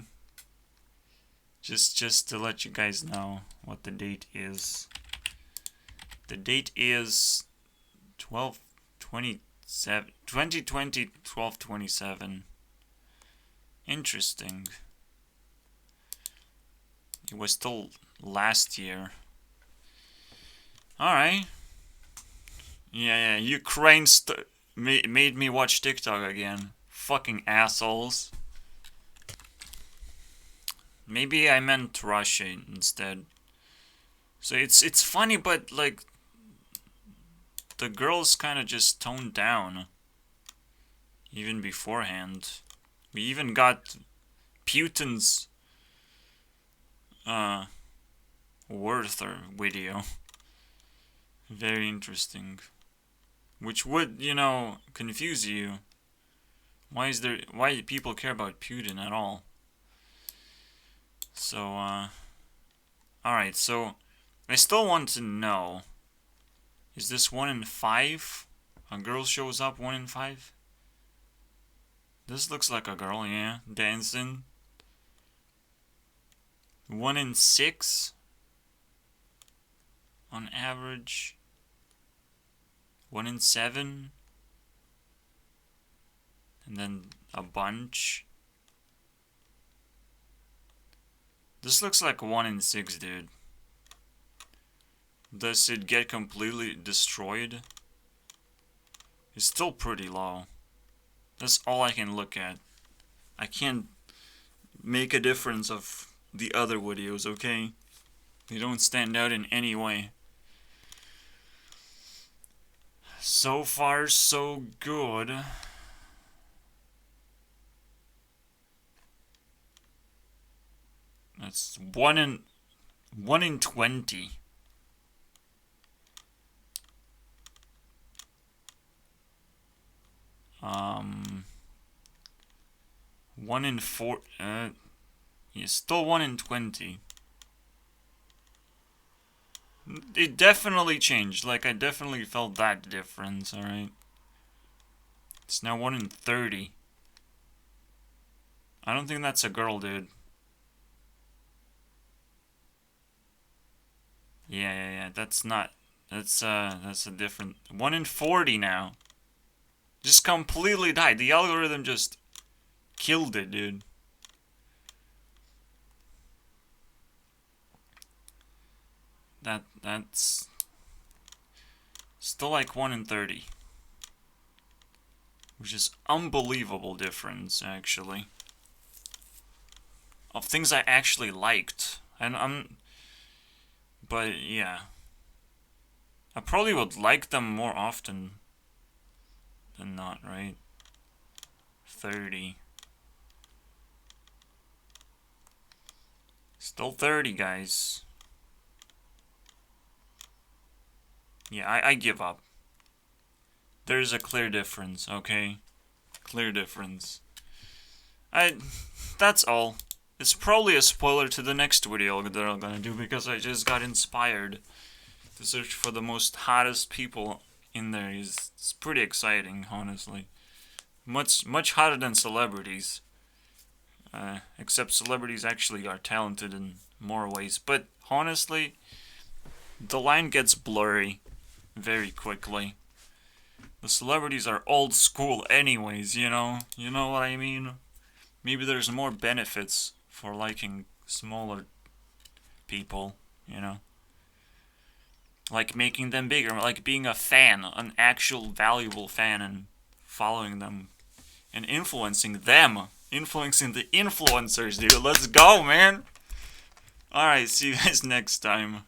Just to let you guys know what the date is. The date is 2020 12/27. Interesting. It was still last year. Alright. Yeah, Ukraine made me watch TikTok again. Fucking assholes. Maybe I meant Russia instead. So it's funny, but like the girls kind of just toned down even beforehand. We even got Putin's Werther video. Very interesting. Which would, you know, confuse you. Why do people care about Putin at all? So, alright, so I still want to know, is this 1 in 5? A girl shows up 1 in 5? This looks like a girl, yeah, dancing. 1 in 6? On average. 1 in 7? And then a bunch. This looks like 1 in 6, dude. Does it get completely destroyed? It's still pretty low. That's all I can look at. I can't make a difference of the other videos, okay? They don't stand out in any way. So far, so good. That's 1 in 20. One in 4. Yeah, still 1 in 20. It definitely changed. Like, I definitely felt that difference, alright? It's now 1 in 30. I don't think that's a girl, dude. Yeah. That's not. That's a different. 1 in 40 now. Just completely died. The algorithm just killed it, dude. That's still like 1 in 30. Which is unbelievable difference, actually. Of things I actually liked. But yeah. I probably would like them more often than not, right? 30. Still 30, guys. Yeah, I give up. There's a clear difference, okay? Clear difference. That's all. It's probably a spoiler to the next video that I'm gonna do because I just got inspired to search for the most hottest people in there. It's pretty exciting, honestly. Much hotter than celebrities. Except celebrities actually are talented in more ways. But honestly, the line gets blurry very quickly. The celebrities are old school anyways, you know? You know what I mean? Maybe there's more benefits for liking smaller people, you know? Like making them bigger, like being a fan, an actual valuable fan, and following them and influencing them. Influencing the influencers, dude. Let's go, man. Alright, see you guys next time.